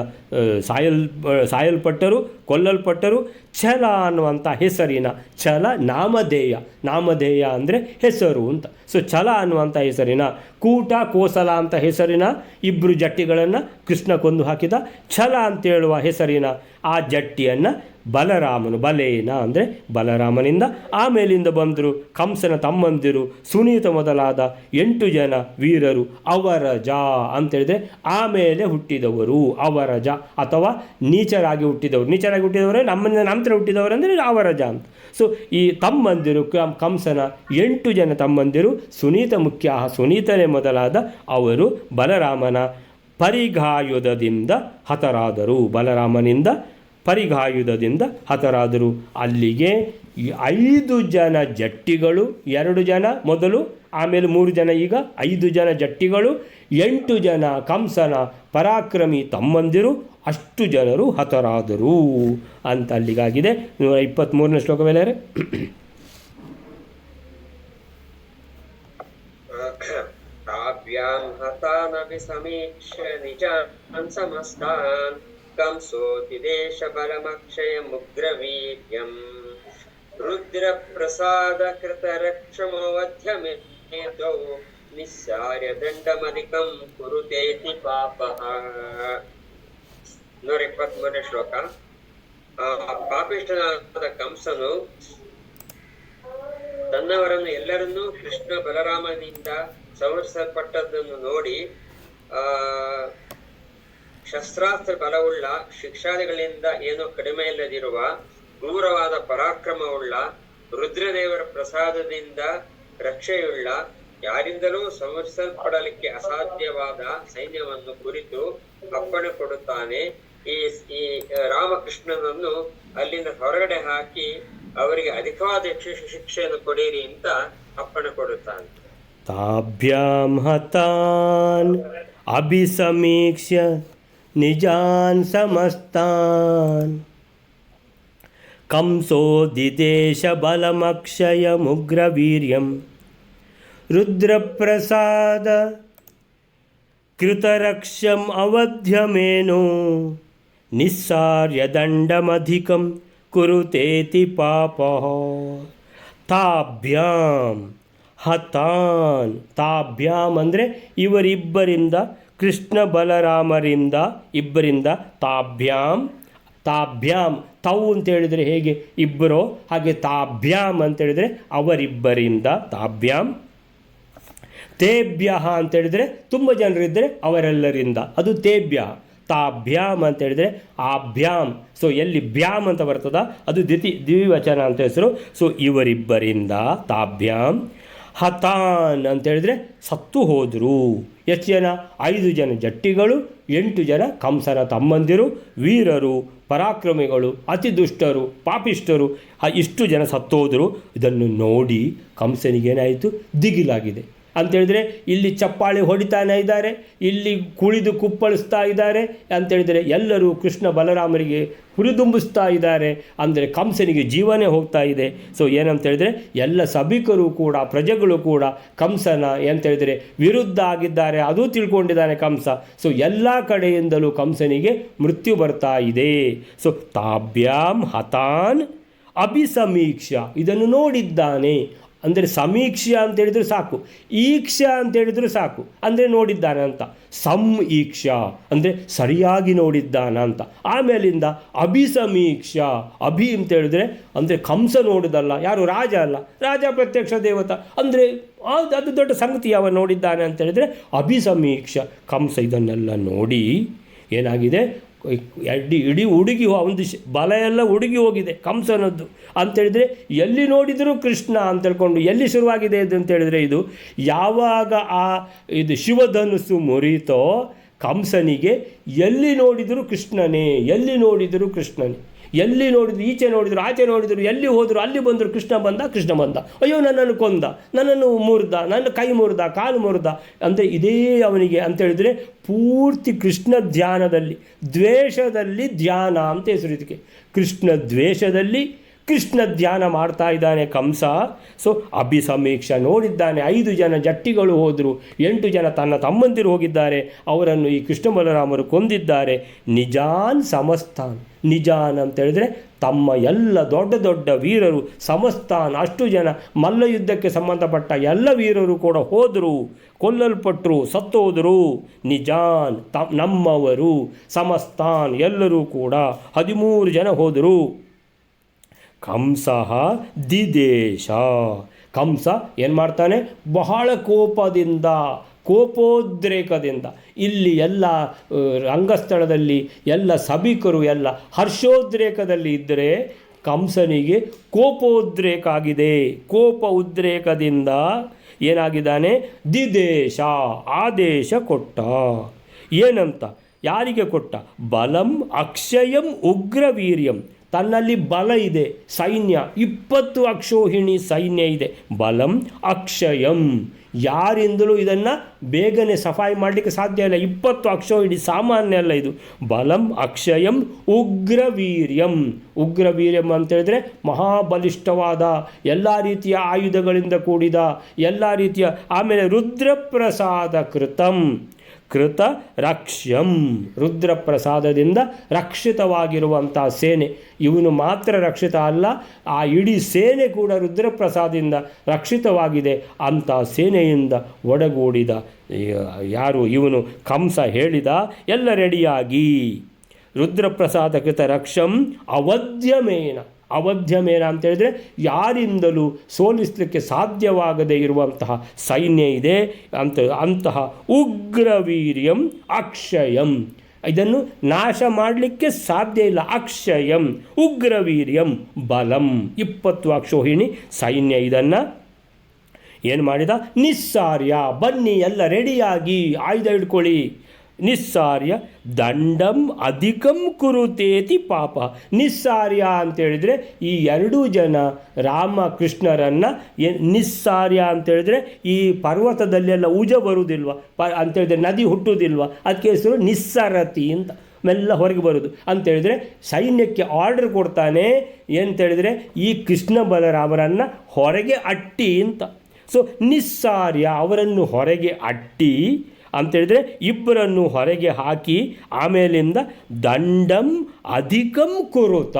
ಸಾಯಲ್ಪಟ್ಟರು, ಕೊಲ್ಲಲ್ಪಟ್ಟರು. ಛಲ ಅನ್ನುವಂಥ ಹೆಸರಿನ, ಛಲ ನಾಮಧೇಯ ಅಂದರೆ ಹೆಸರು ಅಂತ. ಸೊ ಛಲ ಅನ್ನುವಂಥ ಹೆಸರಿನ ಕೂಟ ಕೋಸಲ ಅಂತ ಹೆಸರಿನ 2 ಜಟ್ಟಿಗಳನ್ನು ಕೃಷ್ಣ ಕೊಂದು ಹಾಕಿದ. ಛಲ ಅಂತೇಳುವ ಹೆಸರಿನ ಆ ಜಟ್ಟಿಯನ್ನು ಬಲರಾಮನು, ಬಲೇನ ಅಂದರೆ ಬಲರಾಮನಿಂದ, ಆಮೇಲಿಂದ ಬಂದರು ಕಂಸನ ತಮ್ಮಂದಿರು ಸುನೀತ ಮೊದಲಾದ 8 ಜನ ವೀರರು, ಅವರಜ ಅಂತೇಳಿದರೆ ಆಮೇಲೆ ಹುಟ್ಟಿದವರು, ಅವರಜ ಅಥವಾ ನೀಚರಾಗಿ ಹುಟ್ಟಿದವರೇ ನಮ್ಮ ನಂತರ ಹುಟ್ಟಿದವರು ಅಂದರೆ ಅವರಜ ಅಂತ. ಸೊ ಈ ತಮ್ಮಂದಿರು ಕಂಸನ 8 ಜನ ತಮ್ಮಂದಿರು ಸುನೀತ ಮುಖ್ಯ, ಸುನೀತನೇ ಮೊದಲಾದ ಅವರು ಬಲರಾಮನ ಪರಿಘಾಯುಧದಿಂದ ಹತರಾದರು. ಬಲರಾಮನಿಂದ ಪರಿಘಾಯುಧದಿಂದ ಹತರಾದರು. ಅಲ್ಲಿಗೆ 5 ಜನ ಜಟ್ಟಿಗಳು, 2 ಜನ ಮೊದಲು, ಆಮೇಲೆ 3 ಜನ, ಈಗ 5 ಜನ ಜಟ್ಟಿಗಳು, 8 ಜನ ಕಂಸನ ಪರಾಕ್ರಮಿ ತಮ್ಮಂದಿರು, ಅಷ್ಟು ಜನರು ಹತರಾದರು ಅಂತ ಅಲ್ಲಿಗಾಗಿದೆ. 123ನೇ ಶ್ಲೋಕ ಮೇಲೆ ತಾಭ್ಯಾಂ ಹತಾನಪಿ ಸಮೀಕ್ಷ್ಯ ನಿಜಾನ್ ಸಮಸ್ತಾನ್ ಕಂಸೋತಿದೇಶ ಬಲಮಕ್ಷಯಮುಗ್ರವೀರ್ಯಂ ರುದ್ರ ಪ್ರಸಾದ ಕೃತರಕ್ಷಮವಧ್ಯಮೇತೌ ನಿಸ್ಸಾರ್ಯ ದಂಡಮಧಿಕಂ ಕುರುತೇತಿ ಪಾಪಃ. 123ನೇ ಶ್ಲೋಕ. ಪಾಪಿಷ್ಠನಾದ ಕಂಸನು ತನ್ನವರನ್ನು ಎಲ್ಲರನ್ನೂ ಕೃಷ್ಣ ಬಲರಾಮನಿಂದ ಸಂಹರಿಸಲ್ಪಟ್ಟದ್ದನ್ನು ನೋಡಿ ಶಸ್ತ್ರಾಸ್ತ್ರ ಬಲವುಳ್ಳ, ಶಿಕ್ಷಾದಿಗಳಿಂದ ಏನೋ ಕಡಿಮೆ ಇಲ್ಲದಿರುವ, ಕ್ರೂರವಾದ ಪರಾಕ್ರಮವುಳ್ಳ, ರುದ್ರದೇವರ ಪ್ರಸಾದದಿಂದ ರಕ್ಷೆಯುಳ್ಳ, ಯಾರಿಂದಲೂ ಸಂಹರಿಸಲ್ಪಡಲಿಕ್ಕೆ ಅಸಾಧ್ಯವಾದ ಸೈನ್ಯವನ್ನು ಕುರಿತು ಅಪ್ಪಣೆ ಕೊಡುತ್ತಾನೆ. ಈ ರಾಮಕೃಷ್ಣನನ್ನು ಅಲ್ಲಿಂದ ಹೊರಗಡೆ ಹಾಕಿ ಅವರಿಗೆ ಅಧಿಕವಾದ ಶಿಕ್ಷೆಯನ್ನು ಕೊಡಿರಿ ಅಂತ ಅಪ್ಪಣೆ ಕೊಡುತ್ತಾನೆ. ತಾಭ್ಯಾಂ ಹತಾನ್ ಅಭಿಸಮೀಕ್ಷ್ಯ ನಿಜಾನ್ ಸಮಸ್ತಾನ್ ಕಂಸೋದಿದೇಶ ಬಲಮಕ್ಷಯಮುಗ್ರವೀರ್ಯಂ ರುದ್ರಪ್ರಸಾದ ಕೃತರಕ್ಷಂ ಅವಧ್ಯಮೇನೋ ನಿಸ್ಸಾರ್ಯ ದಂಡಮಧಿಕಂ ಕುರುತೇತಿ ಪಾಪಃ. ತಾಭ್ಯಾಂ ಹತಾನ್, ತಾಭ್ಯಾಮ್ ಅಂದರೆ ಇವರಿಬ್ಬರಿಂದ, ಕೃಷ್ಣ ಬಲರಾಮರಿಂದ ಇಬ್ಬರಿಂದ, ತಾಭ್ಯಾಮ್ ತೌ ಅಂತ ಹೇಳಿದರೆ ಹೇಗೆ ಇಬ್ಬರೋ ಹಾಗೆ ತಾಭ್ಯಾಮ್ ಅಂತ ಹೇಳಿದರೆ ಅವರಿಬ್ಬರಿಂದ, ತಾಭ್ಯಾಮ್ ತೇಭ್ಯ ಅಂತೇಳಿದರೆ ತುಂಬ ಜನರಿದ್ದರೆ ಅವರೆಲ್ಲರಿಂದ, ಅದು ತೇಭ್ಯ. ತಾಭ್ಯಾಮ್ ಅಂತ ಹೇಳಿದರೆ ಆಭ್ಯಾಮ್. ಸೊ ಎಲ್ಲಿ ಭ್ಯಾಮ್ ಅಂತ ಬರ್ತದ ಅದು ದ್ವಿವಚನ ಅಂತ ಹೆಸರು. ಸೊ ಇವರಿಬ್ಬರಿಂದ ತಾಭ್ಯಾಮ್. ಹತಾನ್ ಅಂತ ಹೇಳಿದರೆ ಸತ್ತು ಹೋದರು. ಎಷ್ಟು ಜನ? 5 ಜನ ಜಟ್ಟಿಗಳು, 8 ಜನ ಕಂಸನ ತಮ್ಮಂದಿರು, ವೀರರು, ಪರಾಕ್ರಮಿಗಳು, ಅತಿ ದುಷ್ಟರು, ಪಾಪಿಷ್ಟರು, ಇಷ್ಟು ಜನ ಸತ್ತೋದರು. ಇದನ್ನು ನೋಡಿ ಕಂಸನಿಗೇನಾಯಿತು? ದಿಗಿಲಾಗಿದೆ. ಅಂಥೇಳಿದರೆ ಇಲ್ಲಿ ಚಪ್ಪಾಳೆ ಹೊಡಿತಾನೆ ಇದ್ದಾರೆ, ಇಲ್ಲಿ ಕುಳಿದು ಕುಪ್ಪಳಿಸ್ತಾ ಇದ್ದಾರೆ ಅಂಥೇಳಿದರೆ ಎಲ್ಲರೂ ಕೃಷ್ಣ ಬಲರಾಮರಿಗೆ ಹುರಿದುಂಬಿಸ್ತಾ ಇದ್ದಾರೆ. ಅಂದರೆ ಕಂಸನಿಗೆ ಜೀವನೇ ಹೋಗ್ತಾ ಇದೆ. ಸೊ ಏನಂತೇಳಿದರೆ ಎಲ್ಲ ಸಭಿಕರು ಕೂಡ, ಪ್ರಜೆಗಳು ಕೂಡ ಕಂಸನ ಎಂತೇಳಿದರೆ ವಿರುದ್ಧ ಆಗಿದ್ದಾರೆ, ಅದು ತಿಳ್ಕೊಂಡಿದ್ದಾನೆ ಕಂಸ. ಸೊ ಎಲ್ಲ ಕಡೆಯಿಂದಲೂ ಕಂಸನಿಗೆ ಮೃತ್ಯು ಬರ್ತಾ ಇದೆ. ಸೊ ತಾಭ್ಯಾಮ್ ಹತಾನ್ ಅಭಿಸಮೀಕ್ಷ, ಇದನ್ನು ನೋಡಿದ್ದಾನೆ. ಅಂದರೆ ಸಮೀಕ್ಷೆ ಅಂತೇಳಿದ್ರು ಸಾಕು, ಈಕ್ಷಾ ಅಂತೇಳಿದ್ರು ಸಾಕು, ಅಂದರೆ ನೋಡಿದ್ದಾನೆ ಅಂತ. ಈಕ್ಷಾ ಅಂದರೆ ಸರಿಯಾಗಿ ನೋಡಿದ್ದಾನ ಅಂತ. ಆಮೇಲಿಂದ ಅಭಿಸಮೀಕ್ಷ, ಅಭಿ ಅಂತ ಹೇಳಿದ್ರೆ ಅಂದರೆ ಕಂಸ ನೋಡಿದಲ್ಲ, ಯಾರು? ರಾಜ ಅಲ್ಲ, ರಾಜ ಪ್ರತ್ಯಕ್ಷ ದೇವತ, ಅಂದರೆ ಅದು ದೊಡ್ಡ ಸಂಗತಿ ಯಾವ ನೋಡಿದ್ದಾನೆ ಅಂತೇಳಿದರೆ ಅಭಿಸಮೀಕ್ಷ. ಕಂಸ ಇದನ್ನೆಲ್ಲ ನೋಡಿ ಏನಾಗಿದೆ? ಇಡೀ ಹುಡುಗಿ ಒಂದು ಬಲ ಎಲ್ಲ ಹುಡುಗಿ ಹೋಗಿದೆ ಕಂಸನದ್ದು ಅಂತೇಳಿದರೆ. ಎಲ್ಲಿ ನೋಡಿದರೂ ಕೃಷ್ಣ ಅಂತ ಹೇಳ್ಕೊಂಡು ಎಲ್ಲಿ ಶುರುವಾಗಿದೆ ಇದು ಅಂತೇಳಿದರೆ, ಇದು ಯಾವಾಗ ಇದು ಶಿವಧನುಸ್ಸು ಮುರಿತೋ ಕಂಸನಿಗೆ ಎಲ್ಲಿ ನೋಡಿದರೂ ಕೃಷ್ಣನೇ, ಎಲ್ಲಿ ನೋಡಿದರೂ ಕೃಷ್ಣನೇ, ಎಲ್ಲಿ ನೋಡಿದ್ರು, ಈಚೆ ನೋಡಿದ್ರು, ಆಚೆ ನೋಡಿದ್ರು, ಎಲ್ಲಿ ಹೋದರು ಅಲ್ಲಿ ಬಂದರು ಕೃಷ್ಣ ಬಂದ, ಅಯ್ಯೋ ನನ್ನನ್ನು ಕೊಂದ, ನನ್ನನ್ನು ಮುರಿದ, ನನ್ನ ಕೈ ಮುರಿದ, ಕಾಲು ಮುರಿದ ಅಂದರೆ ಇದೇ ಅವನಿಗೆ ಅಂತೇಳಿದರೆ ಪೂರ್ತಿ ಕೃಷ್ಣ ಧ್ಯಾನದಲ್ಲಿ, ದ್ವೇಷದಲ್ಲಿ ಧ್ಯಾನ ಅಂತ ಹೆಸರು ಇದಕ್ಕೆ. ಕೃಷ್ಣ ದ್ವೇಷದಲ್ಲಿ ಕೃಷ್ಣ ಧ್ಯಾನ ಮಾಡ್ತಾ ಇದ್ದಾನೆ ಕಂಸ. ಸೊ ಅಭಿಸಮೀಕ್ಷ ನೋಡಿದ್ದಾನೆ. 5 ಜನ ಜಟ್ಟಿಗಳು ಹೋದರು, 8 ಜನ ತನ್ನ ತಮ್ಮಂದಿರು ಹೋಗಿದ್ದಾರೆ, ಅವರನ್ನು ಈ ಕೃಷ್ಣ ಬಲರಾಮರು ಕೊಂದಿದ್ದಾರೆ. ನಿಜಾನ್ ಸಮಸ್ತಾನ್, ನಿಜಾನ್ ಅಂತೇಳಿದರೆ ತಮ್ಮ ಎಲ್ಲ ದೊಡ್ಡ ದೊಡ್ಡ ವೀರರು, ಸಮಸ್ತಾನ್ ಅಷ್ಟು ಜನ ಮಲ್ಲ ಯುದ್ಧಕ್ಕೆ ಸಂಬಂಧಪಟ್ಟ ಎಲ್ಲ ವೀರರು ಕೂಡ ಹೋದರು, ಕೊಲ್ಲಲ್ಪಟ್ಟರು, ಸತ್ತೋದರು. ನಿಜಾನ್ ನಮ್ಮವರು, ಸಮಸ್ತಾನ್ ಎಲ್ಲರೂ ಕೂಡ 13 ಜನ ಹೋದರು. ಕಂಸ ದಿದೇಶ, ಕಂಸ ಏನು ಮಾಡ್ತಾನೆ? ಬಹಳ ಕೋಪದಿಂದ, ಕೋಪೋದ್ರೇಕದಿಂದ, ಇಲ್ಲಿ ಎಲ್ಲ ರಂಗಸ್ಥಳದಲ್ಲಿ ಎಲ್ಲ ಸಭಿಕರು ಎಲ್ಲ ಹರ್ಷೋದ್ರೇಕದಲ್ಲಿ ಇದ್ದರೆ ಕಂಸನಿಗೆ ಕೋಪೋದ್ರೇಕ ಆಗಿದೆ. ಕೋಪ ಉದ್ರೇಕದಿಂದ ಏನಾಗಿದ್ದಾನೆ? ದಿದೇಶ, ಆದೇಶ ಕೊಟ್ಟ. ಏನಂತ? ಯಾರಿಗೆ ಕೊಟ್ಟ? ಬಲಂ ಅಕ್ಷಯಂ ಉಗ್ರವೀರ್ಯಂ, ತನ್ನಲ್ಲಿ ಬಲ ಇದೆ, ಸೈನ್ಯ 20 ಅಕ್ಷೋಹಿಣಿ ಸೈನ್ಯ ಇದೆ. ಬಲಂ ಅಕ್ಷಯಂ, ಯಾರಿಂದಲೂ ಇದನ್ನು ಬೇಗನೆ ಸಫಾಯಿ ಮಾಡಲಿಕ್ಕೆ ಸಾಧ್ಯ ಇಲ್ಲ. 20 ಅಕ್ಷೋಹಿಣಿ ಸಾಮಾನ್ಯ ಅಲ್ಲ ಇದು. ಬಲಂ ಅಕ್ಷಯಂ ಉಗ್ರವೀರ್ಯಂ, ಉಗ್ರವೀರ್ಯಂ ಅಂತೇಳಿದರೆ ಮಹಾಬಲಿಷ್ಠವಾದ ಎಲ್ಲ ರೀತಿಯ ಆಯುಧಗಳಿಂದ ಕೂಡಿದ ಎಲ್ಲ ರೀತಿಯ. ಆಮೇಲೆ ರುದ್ರಪ್ರಸಾದ ಕೃತಂ, ಕೃತ ರಕ್ಷ್ಯಂ, ರುದ್ರಪ್ರಸಾದದಿಂದ ರಕ್ಷಿತವಾಗಿರುವಂಥ ಸೇನೆ. ಇವನು ಮಾತ್ರ ರಕ್ಷಿತ ಅಲ್ಲ, ಆ ಇಡೀ ಸೇನೆ ಕೂಡ ರುದ್ರಪ್ರಸಾದದಿಂದ ರಕ್ಷಿತವಾಗಿದೆ. ಅಂಥ ಸೇನೆಯಿಂದ ಒಡಗೂಡಿದ ಯಾರು? ಇವನು ಕಂಸ ಹೇಳಿದ ಎಲ್ಲ ರೆಡಿಯಾಗಿ. ರುದ್ರಪ್ರಸಾದ ಕೃತ ರಕ್ಷಂ ಅವಧ್ಯಮೇನ, ಅವಧ್ಯಮೇನ ಅಂತೇಳಿದರೆ ಯಾರಿಂದಲೂ ಸೋಲಿಸಲಿಕ್ಕೆ ಸಾಧ್ಯವಾಗದೇ ಇರುವಂತಹ ಸೈನ್ಯ ಇದೆ ಅಂತಹ ಉಗ್ರವೀರ್ಯಂ ಅಕ್ಷಯಂ, ಇದನ್ನು ನಾಶ ಮಾಡಲಿಕ್ಕೆ ಸಾಧ್ಯ ಇಲ್ಲ. ಅಕ್ಷಯಂ ಉಗ್ರವೀರ್ಯಂ ಬಲಂ, 20 ಅಕ್ಷೋಹಿಣಿ ಸೈನ್ಯ. ಇದನ್ನು ಏನು ಮಾಡಿದ? ನಿಸ್ಸಾರ್ಯ, ಬನ್ನಿ ಎಲ್ಲ ರೆಡಿಯಾಗಿ ಆಯುಧ ಹಿಡ್ಕೊಳ್ಳಿ. ನಿಸ್ಸಾರ್ಯ ದಂಡಂ ಅಧಿಕಂ ಕುರುತೇತಿ ಪಾಪ. ನಿಸ್ಸಾರ್ಯ ಅಂತೇಳಿದರೆ ಈ 2 ಜನ ರಾಮಕೃಷ್ಣರನ್ನು ನಿಸ್ಸಾರ್ಯ ಅಂತೇಳಿದರೆ ಈ ಪರ್ವತದಲ್ಲೆಲ್ಲ ಉಜ ಬರುವುದಿಲ್ವ ಅಂತೇಳಿದರೆ, ನದಿ ಹುಟ್ಟುವುದಿಲ್ವ, ಅದಕ್ಕೆ ಹೆಸರು ನಿಸ್ಸರತಿ ಅಂತ. ಮೆಲ್ಲ ಹೊರಗೆ ಬರೋದು ಅಂತೇಳಿದರೆ ಸೈನ್ಯಕ್ಕೆ ಆರ್ಡರ್ ಕೊಡ್ತಾನೆ. ಏನಂತೇಳಿದರೆ ಈ ಕೃಷ್ಣ ಬಲರಾಮರನ್ನು ಹೊರಗೆ ಅಟ್ಟಿ ಅಂತ. ಸೊ ನಿಸ್ಸಾರ್ಯ, ಅವರನ್ನು ಹೊರಗೆ ಅಟ್ಟಿ ಅಂತೇಳಿದರೆ ಇಬ್ಬರನ್ನು ಹೊರಗೆ ಹಾಕಿ ಆಮೇಲಿಂದ ದಂಡಂ ಅಧಿಕಂ ಕುರುತ,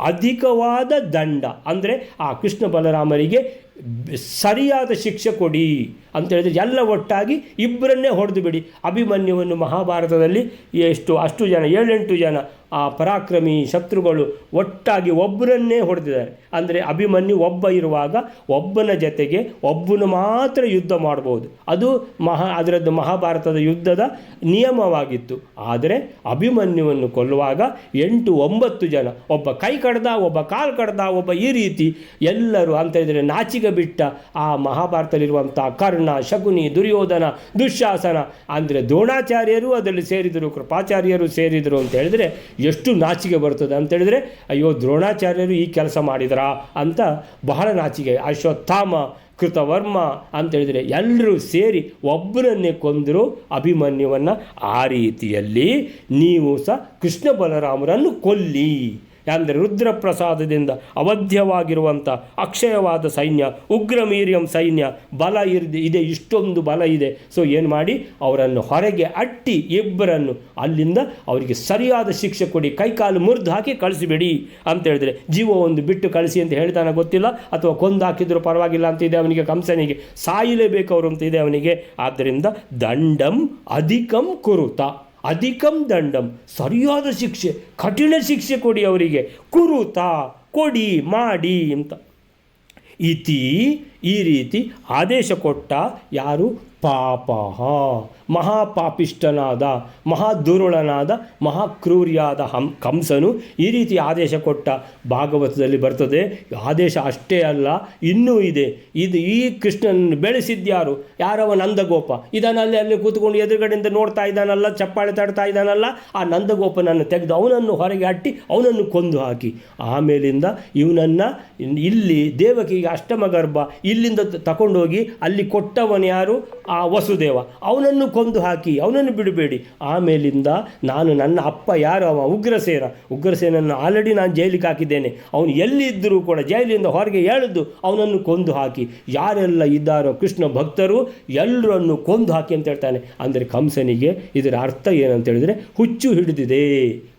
ಅಧಿಕವಾದ ದಂಡ ಅಂದರೆ ಆ ಕೃಷ್ಣ ಬಲರಾಮರಿಗೆ ಸರಿಯಾದ ಶಿಕ್ಷೆ ಕೊಡಿ ಅಂತ ಹೇಳಿದ್ರೆ ಎಲ್ಲ ಒಟ್ಟಾಗಿ ಇಬ್ಬರನ್ನೇ ಹೊಡೆದು ಬಿಡಿ. ಅಭಿಮನ್ಯುವನ್ನು ಮಹಾಭಾರತದಲ್ಲಿ ಅಷ್ಟು ಜನ 7-8 ಜನ ಆ ಪರಾಕ್ರಮಿ ಶತ್ರುಗಳು ಒಟ್ಟಾಗಿ ಒಬ್ಬರನ್ನೇ ಹೊಡೆದಿದ್ದಾರೆ. ಅಂದರೆ ಅಭಿಮನ್ಯು ಒಬ್ಬ ಇರುವಾಗ ಒಬ್ಬನ ಜೊತೆಗೆ ಒಬ್ಬನು ಮಾತ್ರ ಯುದ್ಧ ಮಾಡ್ಬೋದು. ಅದು ಅದರದ್ದು ಮಹಾಭಾರತದ ಯುದ್ಧದ ನಿಯಮವಾಗಿತ್ತು. ಆದರೆ ಅಭಿಮನ್ಯುವನ್ನು ಕೊಲ್ಲುವಾಗ 8-9 ಜನ, ಒಬ್ಬ ಕೈ ಕಡ್ದ, ಒಬ್ಬ ಕಾಲು ಕಡ್ದ, ಒಬ್ಬ ಈ ರೀತಿ ಎಲ್ಲರೂ ಅಂತ ಹೇಳಿದರೆ ನಾಚಿಕೆ ಬಿಟ್ಟ ಆ ಮಹಾಭಾರತದಲ್ಲಿರುವಂಥ ಕರ್ಣ, ಶಕುನಿ, ದುರ್ಯೋಧನ, ದುಶ್ಯಾಸನ, ಅಂದರೆ ದ್ರೋಣಾಚಾರ್ಯರು ಅದರಲ್ಲಿ ಸೇರಿದರು, ಕೃಪಾಚಾರ್ಯರು ಸೇರಿದರು ಅಂತ ಹೇಳಿದರೆ ಎಷ್ಟು ನಾಚಿಕೆ ಬರ್ತದೆ ಅಂತ ಹೇಳಿದರೆ, ಅಯ್ಯೋ ದ್ರೋಣಾಚಾರ್ಯರು ಈ ಕೆಲಸ ಮಾಡಿದರಾ ಅಂತ ಬಹಳ ನಾಚಿಕೆ. ಅಶ್ವತ್ಥಾಮ, ಕೃತವರ್ಮ ಅಂತೇಳಿದರೆ ಎಲ್ಲರೂ ಸೇರಿ ಒಬ್ಬರನ್ನೇ ಕೊಂದರು ಅಭಿಮನ್ಯುವನ್ನು. ಆ ರೀತಿಯಲ್ಲಿ ನೀವು ಸಹ ಕೃಷ್ಣ ಬಲರಾಮರನ್ನು ಕೊಲ್ಲಿ. ಅಂದರೆ ರುದ್ರಪ್ರಸಾದದಿಂದ ಅವಧ್ಯವಾಗಿರುವಂಥ ಅಕ್ಷಯವಾದ ಸೈನ್ಯ, ಉಗ್ರಮೀರ್ಯಂ ಸೈನ್ಯ ಬಲ ಇದೆ, ಇಷ್ಟೊಂದು ಬಲ ಇದೆ. ಸೊ ಏನು ಮಾಡಿ ಅವರನ್ನು ಹೊರಗೆ ಅಟ್ಟಿ ಇಬ್ಬರನ್ನು ಅಲ್ಲಿಂದ ಅವರಿಗೆ ಸರಿಯಾದ ಶಿಕ್ಷೆ ಕೊಡಿ, ಕೈಕಾಲು ಮುರಿದು ಹಾಕಿ ಕಳಿಸಿಬಿಡಿ ಅಂತ ಹೇಳಿದ್ರೆ, ಜೀವ ಒಂದು ಬಿಟ್ಟು ಕಳಿಸಿ ಅಂತ ಹೇಳ್ತಾನೆ ಗೊತ್ತಿಲ್ಲ, ಅಥವಾ ಕೊಂದು ಹಾಕಿದ್ರು ಪರವಾಗಿಲ್ಲ ಅಂತ ಇದೆ ಅವನಿಗೆ, ಕಂಸನಿಗೆ ಸಾಯಲೇಬೇಕು ಅವರು ಅಂತ ಇದೆ ಅವನಿಗೆ. ಆದ್ದರಿಂದ ದಂಡಂ ಅಧಿಕಂ ಕುರುತ, ಅಧಿಕಂ ದಂಡಂ, ಸರಿಯಾದ ಶಿಕ್ಷೆ, ಕಠಿಣ ಶಿಕ್ಷೆ ಕೊಡಿ ಅವರಿಗೆ, ಕುರುತ ಕೊಡಿ ಮಾಡಿ ಅಂತ ಇತಿ ಈ ರೀತಿ ಆದೇಶ ಕೊಟ್ಟ. ಯಾರು? ಪಾಪಃ, ಮಹಾಪಾಪಿಷ್ಟನಾದ, ಮಹಾದುರುಳನಾದ, ಮಹಾಕ್ರೂರಿಯಾದ ಕಂಸನು ಈ ರೀತಿ ಆದೇಶ ಕೊಟ್ಟ. ಭಾಗವತದಲ್ಲಿ ಬರ್ತದೆ. ಆದೇಶ ಅಷ್ಟೇ ಅಲ್ಲ, ಇನ್ನೂ ಇದೆ. ಈ ಕೃಷ್ಣನನ್ನು ಬೆಳೆಸಿದ್ಯಾರು? ಯಾರವ? ನಂದಗೋಪ. ಇದನ್ನಲ್ಲಿ ಅಲ್ಲಿ ಕೂತ್ಕೊಂಡು ಎದುರುಗಡೆಯಿಂದ ನೋಡ್ತಾ ಇದ್ದಾನಲ್ಲ, ಚಪ್ಪಾಳೆ ತಡ್ತಾ ಇದ್ದಾನಲ್ಲ, ಆ ನಂದಗೋಪನನ್ನು ತೆಗೆದು ಅವನನ್ನು ಹೊರಗೆ ಅಟ್ಟಿ ಅವನನ್ನು ಕೊಂದು ಹಾಕಿ, ಆಮೇಲಿಂದ ಇವನನ್ನು ಇಲ್ಲಿ ದೇವಕಿಗೆ ಅಷ್ಟಮ ಗರ್ಭ ಇಲ್ಲಿಂದ ತಗೊಂಡೋಗಿ ಅಲ್ಲಿ ಕೊಟ್ಟವನು ಯಾರು? ಆ ವಸುದೇವ. ಅವನನ್ನು ಕೊಂದು ಹಾಕಿ, ಅವನನ್ನು ಬಿಡಬೇಡಿ. ಆಮೇಲಿಂದ ನಾನು ನನ್ನ ಅಪ್ಪ ಯಾರು? ಅವ ಉಗ್ರಸೇನನ್ನು ಆಲ್ರೆಡಿ ನಾನು ಜೈಲಿಗೆ ಹಾಕಿದ್ದೇನೆ. ಅವನು ಎಲ್ಲಿದ್ದರೂ ಕೂಡ ಜೈಲಿಂದ ಹೊರಗೆ ಎಳೆದು ಅವನನ್ನು ಕೊಂದು ಹಾಕಿ, ಯಾರೆಲ್ಲ ಇದ್ದಾರೋ ಕೃಷ್ಣ ಭಕ್ತರು ಎಲ್ಲರನ್ನು ಕೊಂದು ಹಾಕಿ ಅಂತ ಹೇಳ್ತಾನೆ. ಅಂದರೆ ಕಂಸನಿಗೆ ಇದರ ಅರ್ಥ ಏನಂತ ಹೇಳಿದರೆ, ಹುಚ್ಚು ಹಿಡಿದಿದೆ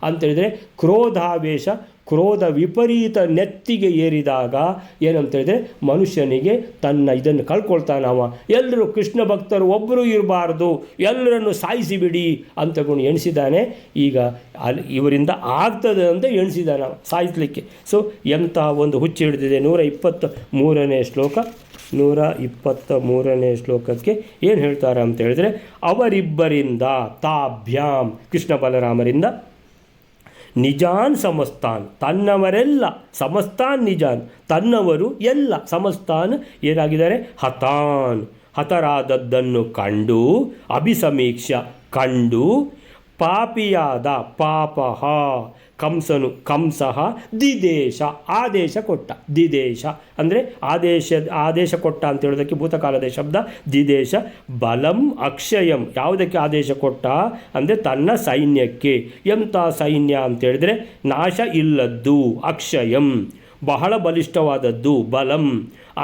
ಅಂತೇಳಿದರೆ, ಕ್ರೋಧಾವೇಶ, ಕ್ರೋಧ ವಿಪರೀತ ನೆತ್ತಿಗೆ ಏರಿದಾಗ ಏನಂತೇಳಿದರೆ ಮನುಷ್ಯನಿಗೆ ತನ್ನ ಇದನ್ನು ಕಳ್ಕೊಳ್ತಾನವ. ಎಲ್ಲರೂ ಕೃಷ್ಣ ಭಕ್ತರು ಒಬ್ಬರು ಇರಬಾರ್ದು, ಎಲ್ಲರನ್ನು ಸಾಯಿಸಿಬಿಡಿ ಅಂತಕೊಂಡು ಎಣಿಸಿದ್ದಾನೆ. ಈಗ ಇವರಿಂದ ಆಗ್ತದೆ ಅಂತ ಎಣಿಸಿದ್ದಾನೆ ಸಾಯಿಸಲಿಕ್ಕೆ. ಸೊ ಎಂಥ ಒಂದು ಹುಚ್ಚು ಹಿಡಿದಿದೆ. 123ನೇ ಶ್ಲೋಕ, 123ನೇ ಶ್ಲೋಕಕ್ಕೆ ಏನು ಹೇಳ್ತಾರೆ ಅಂತ ಹೇಳಿದರೆ, ಅವರಿಬ್ಬರಿಂದ ತಾಭ್ಯಾಂ, ಕೃಷ್ಣ ಬಲರಾಮರಿಂದ, ನಿಜಾನ್ ಸಮಸ್ತಾನ್, ತನ್ನವರೆಲ್ಲ, ಸಮಸ್ತಾನ್ ನಿಜಾನ್, ತನ್ನವರು ಎಲ್ಲ, ಸಮಸ್ತಾನ್ ಏನಾಗಿದ್ದಾರೆ? ಹತಾನ್, ಹತರಾದದ್ದನ್ನು ಕಂಡು, ಅಭಿಸಮೀಕ್ಷ ಕಂಡು, ಪಾಪಿಯಾದ ಪಾಪಃ ಕಂಸಃ ದಿದೇಶ, ಆದೇಶ ಕೊಟ್ಟ. ದಿದೇಶ ಅಂದರೆ ಆದೇಶ ಕೊಟ್ಟ ಅಂತ ಹೇಳೋದಕ್ಕೆ ಭೂತಕಾಲದ ಶಬ್ದ ದಿದೇಶ. ಬಲಂ ಅಕ್ಷಯಂ, ಯಾವುದಕ್ಕೆ ಆದೇಶ ಕೊಟ್ಟ ಅಂದರೆ ತನ್ನ ಸೈನ್ಯಕ್ಕೆ. ಎಂಥ ಸೈನ್ಯ ಅಂತೇಳಿದರೆ ನಾಶ ಇಲ್ಲದ್ದು, ಅಕ್ಷಯಂ ಬಹಳ ಬಲಿಷ್ಠವಾದದ್ದು, ಬಲಂ.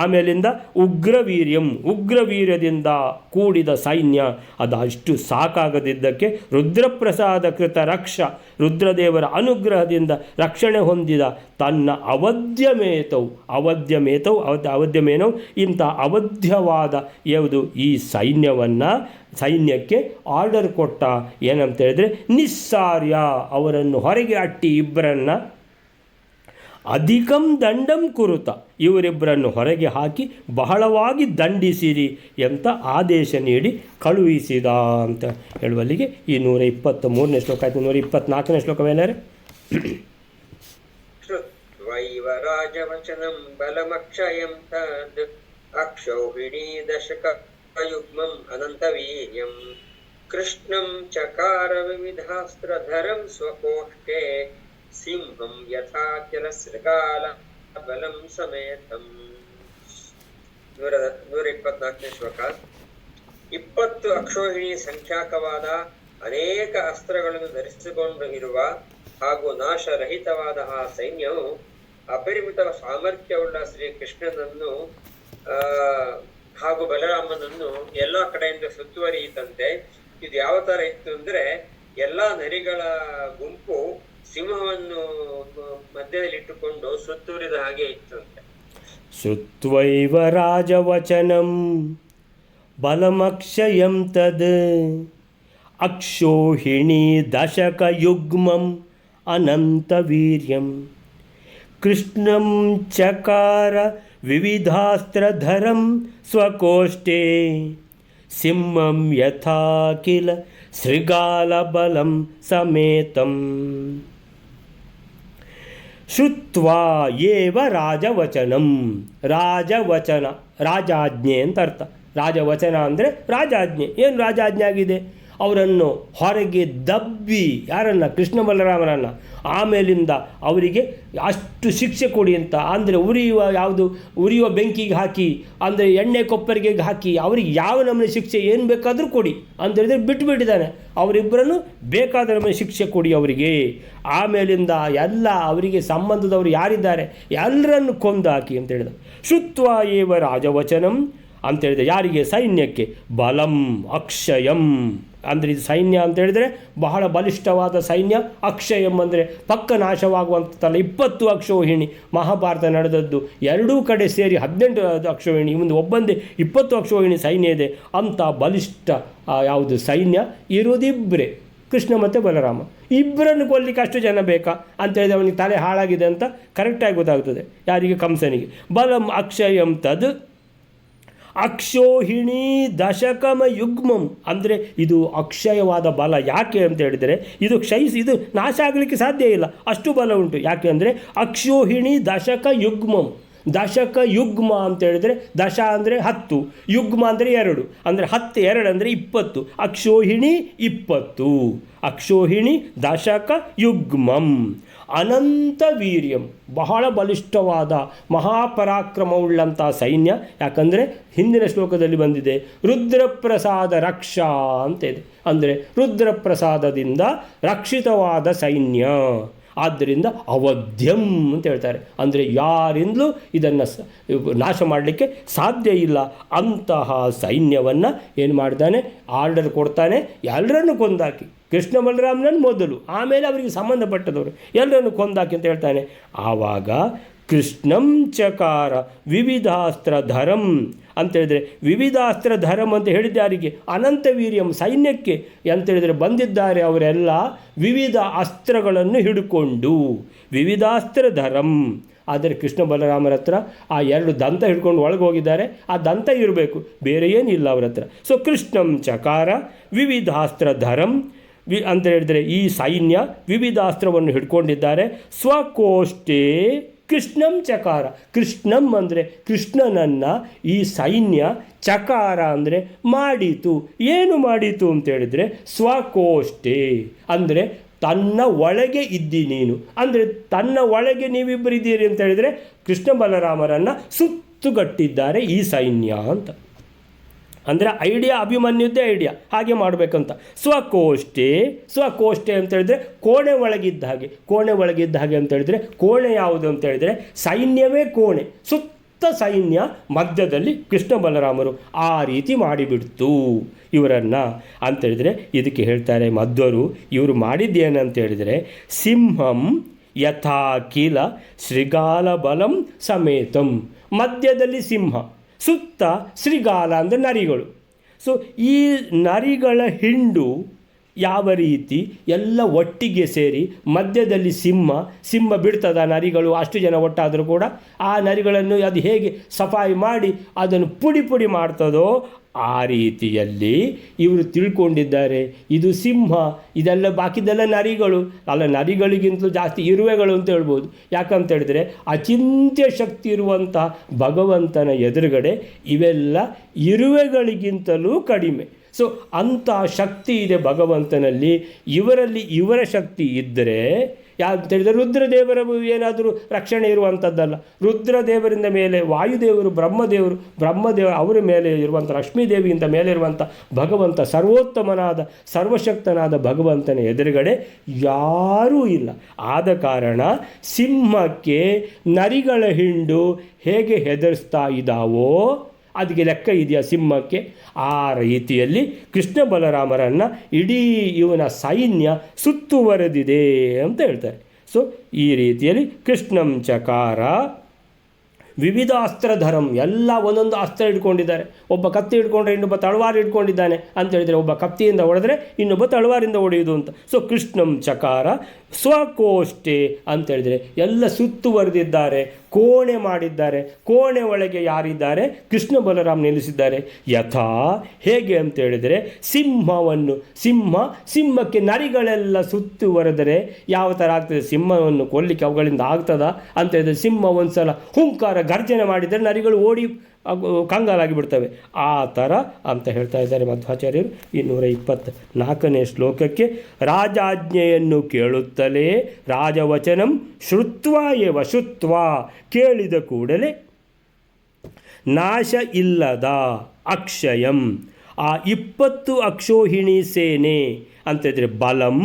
ಆಮೇಲಿಂದ ಉಗ್ರವೀರ್ಯಂ, ಉಗ್ರವೀರ್ಯದಿಂದ ಕೂಡಿದ ಸೈನ್ಯ. ಅದು ಅಷ್ಟು ಸಾಕಾಗದಿದ್ದಕ್ಕೆ ರುದ್ರಪ್ರಸಾದ ಕೃತ ರಕ್ಷ, ರುದ್ರದೇವರ ಅನುಗ್ರಹದಿಂದ ರಕ್ಷಣೆ ಹೊಂದಿದ ತನ್ನ ಅವಧ್ಯಮೇತವು ಇಂಥ ಅವಧ್ಯವಾದ ಯಾವುದು ಈ ಸೈನ್ಯಕ್ಕೆ ಆರ್ಡರ್ ಕೊಟ್ಟ. ಏನಂತ ಹೇಳಿದ್ರೆ, ನಿಸ್ಸಾರ್ಯ, ಅವರನ್ನು ಹೊರಗೆ ಅಟ್ಟಿ ಇಬ್ಬರನ್ನು, ಅಧಿಕಂ ದಂಡಂ ಕುರುತ, ಇವರಿಬ್ಬರನ್ನು ಹೊರಗೆ ಹಾಕಿ ಬಹಳವಾಗಿ ದಂಡಿಸಿರಿ ಅಂತ ಆದೇಶ ನೀಡಿ ಕಳುಹಿಸಿದ ಅಂತ ಹೇಳುವಲ್ಲಿಗೆ ಈ 123ನೇ ಶ್ಲೋಕ ಆಯಿತು. 124ನೇ ಶ್ಲೋಕವೇನಾರೆ, ಶ್ರುತ್ವೈವ ರಾಜವಚನಂ ಬಲಮಕ್ಷಯಂ ತದ್ ಅಕ್ಷೌಹಿಣೀ ದಶಕಯುಗ್ಮಂ ಅನಂತವೀರ್ಯಂ ಕೃಷ್ಣಂ ಚಕಾರ ವಿವಿಧಾಸ್ತ್ರಧರಂ ಸ್ವಕೋಷ್ಠೆ ಸಿಂಹಂ ಯಥಾ ಜಲಸೃಗಾಲ ಬಲಂ ಸಮೇತಂ. 124ನೇ ಶ್ಲೋಕ. 20 ಅಕ್ಷೋಹಿಣಿ ಸಂಖ್ಯಾಕವಾದ ಅನೇಕ ಅಸ್ತ್ರಗಳನ್ನು ಧರಿಸಿಕೊಂಡು ಇರುವ ಹಾಗೂ ನಾಶರಹಿತವಾದ ಆ ಸೈನ್ಯವು ಅಪರಿಮಿತ ಸಾಮರ್ಥ್ಯವುಳ್ಳ ಶ್ರೀ ಕೃಷ್ಣನನ್ನು ಹಾಗೂ ಬಲರಾಮನನ್ನು ಎಲ್ಲ ಕಡೆಯಿಂದ ಸುತ್ತುವರಿಯಿತಂತೆ. ಇದು ಯಾವ ತರ ಇತ್ತು ಅಂದ್ರೆ, ಎಲ್ಲಾ ನರಿಗಳ ಗುಂಪು ಸಿಂಹವನ್ನು ಮಧ್ಯದಲ್ಲಿಟ್ಟುಕೊಂಡು ಸುತ್ತುವರಿದ ಹಾಗೆ ಇತ್ತಂತೆ. ಶ್ರುತ್ವೈವ ರಾಜವಚನಂ ಬಲಮಕ್ಷಯಂ ತದ್ ಅಕ್ಷೋಹಿಣಿ ದಶಕಯುಗ್ಮಂ ಅನಂತವೀರ್ಯಂ ಕೃಷ್ಣಂ ಚಕಾರ ವಿವಿಧಾಸ್ತ್ರಧರಂ ಸ್ವಕೋಷ್ಠೆ ಸಿಂಹಂ ಯಥಾ ಕಿಲ ಶೃಗಾಲಬಲಂ ಸಮೇತಂ ಶ್ರುತ್ವಾ ಏವ ರಾಜವಚನಂ. ರಾಜವಚನ ರಾಜಾಜ್ಞೆ ಅಂತ ಅರ್ಥ. ರಾಜವಚನ ಅಂದರೆ ರಾಜಾಜ್ಞೆ. ಏನು ರಾಜಾಜ್ಞೆ ಆಗಿದೆ? ಅವರನ್ನು ಹೊರಗೆ ದಬ್ಬಿ, ಯಾರನ್ನು? ಕೃಷ್ಣ ಬಲರಾಮರನ್ನು. ಆಮೇಲಿಂದ ಅವರಿಗೆ ಅಷ್ಟು ಶಿಕ್ಷೆ ಕೊಡಿ ಅಂತ, ಅಂದರೆ ಉರಿಯುವ ಬೆಂಕಿಗೆ ಹಾಕಿ, ಅಂದರೆ ಎಣ್ಣೆ ಕೊಪ್ಪರಿಗೆ ಹಾಕಿ ಅವರಿಗೆ ಯಾವ ನಮೂನೆ ಶಿಕ್ಷೆ ಏನು ಬೇಕಾದರೂ ಕೊಡಿ ಅಂತ ಹೇಳಿದ್ರೆ ಬಿಟ್ಟುಬಿಟ್ಟಿದ್ದಾನೆ. ಅವರಿಬ್ಬರನ್ನು ಬೇಕಾದ ನಮೂನೆ ಶಿಕ್ಷೆ ಕೊಡಿ ಅವರಿಗೆ. ಆಮೇಲಿಂದ ಎಲ್ಲ ಅವರಿಗೆ ಸಂಬಂಧದವರು ಯಾರಿದ್ದಾರೆ ಎಲ್ಲರನ್ನು ಕೊಂದು ಹಾಕಿ ಅಂತ ಹೇಳಿದ. ಶ್ರುತ್ವಾ ಏವ ರಾಜವಚನಂ ಅಂತೇಳಿದೆ. ಯಾರಿಗೆ? ಸೈನ್ಯಕ್ಕೆ. ಬಲಂ ಅಕ್ಷಯಂ ಅಂದರೆ ಇದು ಸೈನ್ಯ ಅಂತ ಹೇಳಿದರೆ ಬಹಳ ಬಲಿಷ್ಠವಾದ ಸೈನ್ಯ. ಅಕ್ಷಯಂ ಅಂದರೆ ಪಕ್ಕ ನಾಶವಾಗುವಂಥದ್ದಲ್ಲ. 20 ಅಕ್ಷೋಹಿಣಿ ಮಹಾಭಾರತ ನಡೆದದ್ದು. ಎರಡೂ ಕಡೆ ಸೇರಿ 18 ಅಕ್ಷೋಹಿಣಿ, ಮುಂದೆ ಒಬ್ಬಂದೇ 20 ಅಕ್ಷೋಹಿಣಿ ಸೈನ್ಯ ಇದೆ. ಅಂಥ ಬಲಿಷ್ಠ ಯಾವುದು ಸೈನ್ಯ ಇರೋದಿಬ್ಬರೇ, ಕೃಷ್ಣ ಮತ್ತು ಬಲರಾಮ. ಇಬ್ಬರನ್ನು ಕೊಲ್ಲಿಕ್ಕೆ ಅಷ್ಟು ಜನ ಬೇಕಾ ಅಂತೇಳಿದ್ರೆ ಅವನಿಗೆ ತಲೆ ಹಾಳಾಗಿದೆ ಅಂತ ಕರೆಕ್ಟಾಗಿ ಗೊತ್ತಾಗ್ತದೆ. ಯಾರಿಗೆ? ಕಂಸನಿಗೆ. ಬಲಂ ಅಕ್ಷಯಂ ತದ್ ಅಕ್ಷೋಹಿಣಿ ದಶಕಮ ಯುಗ್ಮಂ ಅಂದರೆ ಇದು ಅಕ್ಷಯವಾದ ಬಲ. ಯಾಕೆ ಅಂತ ಹೇಳಿದರೆ ಇದು ನಾಶ ಆಗಲಿಕ್ಕೆ ಸಾಧ್ಯ ಇಲ್ಲ, ಅಷ್ಟು ಬಲ ಉಂಟು. ಯಾಕೆ ಅಂದರೆ ಅಕ್ಷೋಹಿಣಿ ದಶಕ ಯುಗ್ಮಂ. ದಶಕ ಯುಗ್ಮ ಅಂತ ಹೇಳಿದರೆ ದಶ ಅಂದರೆ 10, ಯುಗ್ಮ ಅಂದರೆ 2, ಅಂದರೆ 10 2 ಅಂದರೆ 20. ಅಕ್ಷೋಹಿಣಿ 20, ಅಕ್ಷೋಹಿಣಿ ದಶಕ ಯುಗ್ಮಂ ಅನಂತ ವೀರ್ಯಂ. ಬಹಳ ಬಲಿಷ್ಠವಾದ ಮಹಾಪರಾಕ್ರಮವುಳ್ಳಂಥ ಸೈನ್ಯ. ಯಾಕಂದರೆ ಹಿಂದಿನ ಶ್ಲೋಕದಲ್ಲಿ ಬಂದಿದೆ ರುದ್ರಪ್ರಸಾದ ರಕ್ಷಾ ಅಂತ ಇದೆ. ಅಂದರೆ ರುದ್ರಪ್ರಸಾದದಿಂದ ರಕ್ಷಿತವಾದ ಸೈನ್ಯ. ಆದ್ದರಿಂದ ಅವಧ್ಯಂ ಅಂತ ಹೇಳ್ತಾರೆ. ಅಂದರೆ ಯಾರಿಂದಲೂ ಇದನ್ನು ನಾಶ ಮಾಡಲಿಕ್ಕೆ ಸಾಧ್ಯ ಇಲ್ಲ. ಅಂತಹ ಸೈನ್ಯವನ್ನು ಏನು ಮಾಡ್ತಾನೆ? ಆರ್ಡರ್ ಕೊಡ್ತಾನೆ, ಎಲ್ಲರನ್ನು ಕೊಂದಾಕಿ. ಕೃಷ್ಣ ಬಲರಾಮನನ್ನು ಮೊದಲು, ಆಮೇಲೆ ಅವರಿಗೆ ಸಂಬಂಧಪಟ್ಟದವರು ಎಲ್ಲರನ್ನು ಕೊಂದಾಕಿ ಅಂತ ಹೇಳ್ತಾನೆ. ಆವಾಗ ಕೃಷ್ಣಂ ಚಕಾರ ವಿವಿಧಾಸ್ತ್ರಧರಂ ಅಂತೇಳಿದರೆ, ವಿವಿಧಾಸ್ತ್ರಧರಂ ಅಂತ ಹೇಳಿದ್ದಾರಿಗೆ ಅನಂತ ವೀರ್ಯಂ ಸೈನ್ಯಕ್ಕೆ ಅಂತೇಳಿದರೆ ಬಂದಿದ್ದಾರೆ ಅವರೆಲ್ಲ ವಿವಿಧ ಅಸ್ತ್ರಗಳನ್ನು ಹಿಡ್ಕೊಂಡು. ವಿವಿಧಾಸ್ತ್ರಧರಂ ಆದರೆ ಕೃಷ್ಣ ಬಲರಾಮರ ಹತ್ರ ಆ 2 ದಂತ ಹಿಡ್ಕೊಂಡು ಒಳಗೆ ಹೋಗಿದ್ದಾರೆ. ಆ ದಂತ ಇರಬೇಕು, ಬೇರೆ ಏನಿಲ್ಲ ಅವರ ಹತ್ರ. ಸೊ ಕೃಷ್ಣಂ ಚಕಾರ ವಿವಿಧಾಸ್ತ್ರಧರಂ ಅಂತ ಹೇಳಿದರೆ ಈ ಸೈನ್ಯ ವಿವಿಧಾಸ್ತ್ರವನ್ನು ಹಿಡ್ಕೊಂಡಿದ್ದಾರೆ. ಸ್ವಕೋಷ್ಠೆ ಕೃಷ್ಣಂ ಚಕಾರ. ಕೃಷ್ಣಂ ಅಂದರೆ ಕೃಷ್ಣನನ್ನು ಈ ಸೈನ್ಯ, ಚಕಾರ ಅಂದರೆ ಮಾಡಿತು. ಏನು ಮಾಡಿತು ಅಂತೇಳಿದರೆ ಸ್ವಕೋಷ್ಠೆ ಅಂದರೆ ತನ್ನ ಒಳಗೆ ಇದ್ದಿ ನೀನು. ಅಂದರೆ ತನ್ನ ಒಳಗೆ ನೀವಿಬ್ಬರಿದ್ದೀರಿ ಅಂತ ಹೇಳಿದರೆ ಕೃಷ್ಣ ಬಲರಾಮರನ್ನು ಸುತ್ತುಗಟ್ಟಿದ್ದಾರೆ ಈ ಸೈನ್ಯ ಅಂತ. ಅಂದರೆ ಐಡಿಯಾ ಅಭಿಮನ್ಯುದ್ದೇ ಐಡಿಯಾ, ಹಾಗೆ ಮಾಡಬೇಕಂತ. ಸ್ವಕೋಷ್ಠೆ ಅಂತ ಹೇಳಿದರೆ ಕೋಣೆ ಒಳಗಿದ್ದ ಹಾಗೆ. ಕೋಣೆ ಒಳಗಿದ್ದ ಹಾಗೆ ಅಂತ ಹೇಳಿದರೆ ಕೋಣೆ ಯಾವುದು ಅಂತ ಹೇಳಿದರೆ ಸೈನ್ಯವೇ ಕೋಣೆ, ಸುತ್ತ ಸೈನ್ಯ, ಮಧ್ಯದಲ್ಲಿ ಕೃಷ್ಣ ಬಲರಾಮರು. ಆ ರೀತಿ ಮಾಡಿಬಿಡ್ತು ಇವರನ್ನು ಅಂತೇಳಿದರೆ ಇದಕ್ಕೆ ಹೇಳ್ತಾರೆ ಮಧ್ವರು. ಇವರು ಮಾಡಿದ್ದೇನಂತ ಹೇಳಿದರೆ ಸಿಂಹಂ ಯಥಾ ಕಿಲ ಶೃಗಾಲ ಬಲಂ ಸಮೇತಂ. ಮಧ್ಯದಲ್ಲಿ ಸಿಂಹ, ಸುತ್ತ ಶೃಗಾಲ ಅಂದರೆ ನರಿಗಳು. ಸೊ ಈ ನರಿಗಳ ಹಿಂಡು ಯಾವ ರೀತಿ ಎಲ್ಲ ಒಟ್ಟಿಗೆ ಸೇರಿ ಮಧ್ಯದಲ್ಲಿ ಸಿಂಹ ಬಿಡ್ತದ ನರಿಗಳು ಅಷ್ಟು ಜನ ಒಟ್ಟಾದರೂ ಕೂಡ ಆ ನರಿಗಳನ್ನು ಅದು ಹೇಗೆ ಸಫಾಯಿ ಮಾಡಿ ಅದನ್ನು ಪುಡಿ ಮಾಡ್ತದೋ ಆ ರೀತಿಯಲ್ಲಿ ಇವರು ತಿಳ್ಕೊಂಡಿದ್ದಾರೆ ಇದು ಸಿಂಹ, ಇದೆಲ್ಲ ಬಾಕಿದೆಲ್ಲ ನರಿಗಳು ಅಲ್ಲ. ನರಿಗಳಿಗಿಂತಲೂ ಜಾಸ್ತಿ ಇರುವೆಗಳು ಅಂತ ಹೇಳ್ಬೋದು. ಯಾಕಂತ ಹೇಳಿದರೆ ಅಚಿಂತ್ಯ ಶಕ್ತಿ ಇರುವಂಥ ಭಗವಂತನ ಎದುರುಗಡೆ ಇವೆಲ್ಲ ಇರುವೆಗಳಿಗಿಂತಲೂ ಕಡಿಮೆ. ಸೊ ಅಂಥ ಶಕ್ತಿ ಇದೆ ಭಗವಂತನಲ್ಲಿ. ಇವರ ಶಕ್ತಿ ಇದ್ದರೆ ಯಾಕಂತ ಹೇಳಿದರೆ ರುದ್ರದೇವರ ಏನಾದರೂ ರಕ್ಷಣೆ ಇರುವಂಥದ್ದಲ್ಲ. ರುದ್ರದೇವರಿಂದ ಮೇಲೆ ವಾಯುದೇವರು, ಬ್ರಹ್ಮದೇವರು ಅವರ ಮೇಲೆ ಇರುವಂಥ ಲಕ್ಷ್ಮೀದೇವಿಯಿಂದ ಮೇಲೆ ಇರುವಂಥ ಭಗವಂತ, ಸರ್ವೋತ್ತಮನಾದ ಸರ್ವಶಕ್ತನಾದ ಭಗವಂತನ ಎದುರುಗಡೆ ಯಾರೂ ಇಲ್ಲ. ಆದ ಕಾರಣ ಸಿಂಹಕ್ಕೆ ನರಿಗಳ ಹಿಂಡು ಹೇಗೆ ಹೆದರಿಸ್ತಾ ಇದ್ದಾವೋ ಅದಕ್ಕೆ ಲೆಕ್ಕ ಇದೆಯಾ ಸಿಂಹಕ್ಕೆ? ಆ ರೀತಿಯಲ್ಲಿ ಕೃಷ್ಣ ಬಲರಾಮರನ್ನು ಇಡೀ ಇವನ ಸೈನ್ಯ ಸುತ್ತುವರೆದಿದೆ ಅಂತ ಹೇಳ್ತಾರೆ. ಸೊ ಈ ರೀತಿಯಲ್ಲಿ ಕೃಷ್ಣಂ ಚಕಾರ ವಿವಿಧ ಅಸ್ತ್ರಧರಂ, ಎಲ್ಲ ಒಂದೊಂದು ಅಸ್ತ್ರ ಇಟ್ಕೊಂಡಿದ್ದಾರೆ. ಒಬ್ಬ ಕತ್ತಿ ಇಟ್ಕೊಂಡ್ರೆ ಇನ್ನೊಬ್ಬ ತಳವಾರು ಇಟ್ಕೊಂಡಿದ್ದಾನೆ ಅಂತ ಹೇಳಿದರೆ, ಒಬ್ಬ ಕತ್ತಿಯಿಂದ ಹೊಡೆದ್ರೆ ಇನ್ನೊಬ್ಬ ತಳವಾರಿಂದ ಹೊಡೆಯುವುದು ಅಂತ. ಸೊ ಕೃಷ್ಣಂ ಚಕಾರ ಸ್ವಕೋಷ್ಠೆ ಅಂತ ಹೇಳಿದರೆ ಎಲ್ಲ ಸುತ್ತುವರೆದಿದ್ದಾರೆ, ಕೋಣೆ ಮಾಡಿದ್ದಾರೆ. ಕೋಣೆ ಒಳಗೆ ಯಾರಿದ್ದಾರೆ? ಕೃಷ್ಣ ಬಲರಾಮ್ ನಿಲ್ಲಿಸಿದ್ದಾರೆ. ಯಥಾ ಹೇಗೆ ಅಂತ ಹೇಳಿದರೆ, ಸಿಂಹಕ್ಕೆ ನರಿಗಳೆಲ್ಲ ಸುತ್ತುವರೆದರೆ ಯಾವ ಥರ ಆಗ್ತದೆ? ಸಿಂಹವನ್ನು ಕೊಲ್ಲಿಕ್ಕೆ ಅವುಗಳಿಂದ ಆಗ್ತದ ಅಂತ ಹೇಳಿದರೆ, ಸಿಂಹ ಒಂದು ಸಲ ಹುಂಕಾರ ಗರ್ಜನೆ ಮಾಡಿದರೆ ನರಿಗಳು ಓಡಿ ಕಂಗಾಲಾಗಿ ಬಿಡ್ತವೆ. ಆ ಥರ ಅಂತ ಹೇಳ್ತಾ ಇದ್ದಾರೆ ಮಧ್ವಾಚಾರ್ಯರು. 224ನೇ ಶ್ಲೋಕಕ್ಕೆ, ರಾಜಾಜ್ಞೆಯನ್ನು ಕೇಳುತ್ತಲೇ ರಾಜವಚನಂ ಶ್ರುತ್ವಾ ಏವ, ಶ್ರುತ್ವಾ ಕೇಳಿದ ಕೂಡಲೇ ನಾಶ ಇಲ್ಲದ ಅಕ್ಷಯಂ, ಆ 20 ಅಕ್ಷೋಹಿಣಿ ಸೇನೆ ಅಂತೇಳಿದರೆ ಬಲಂ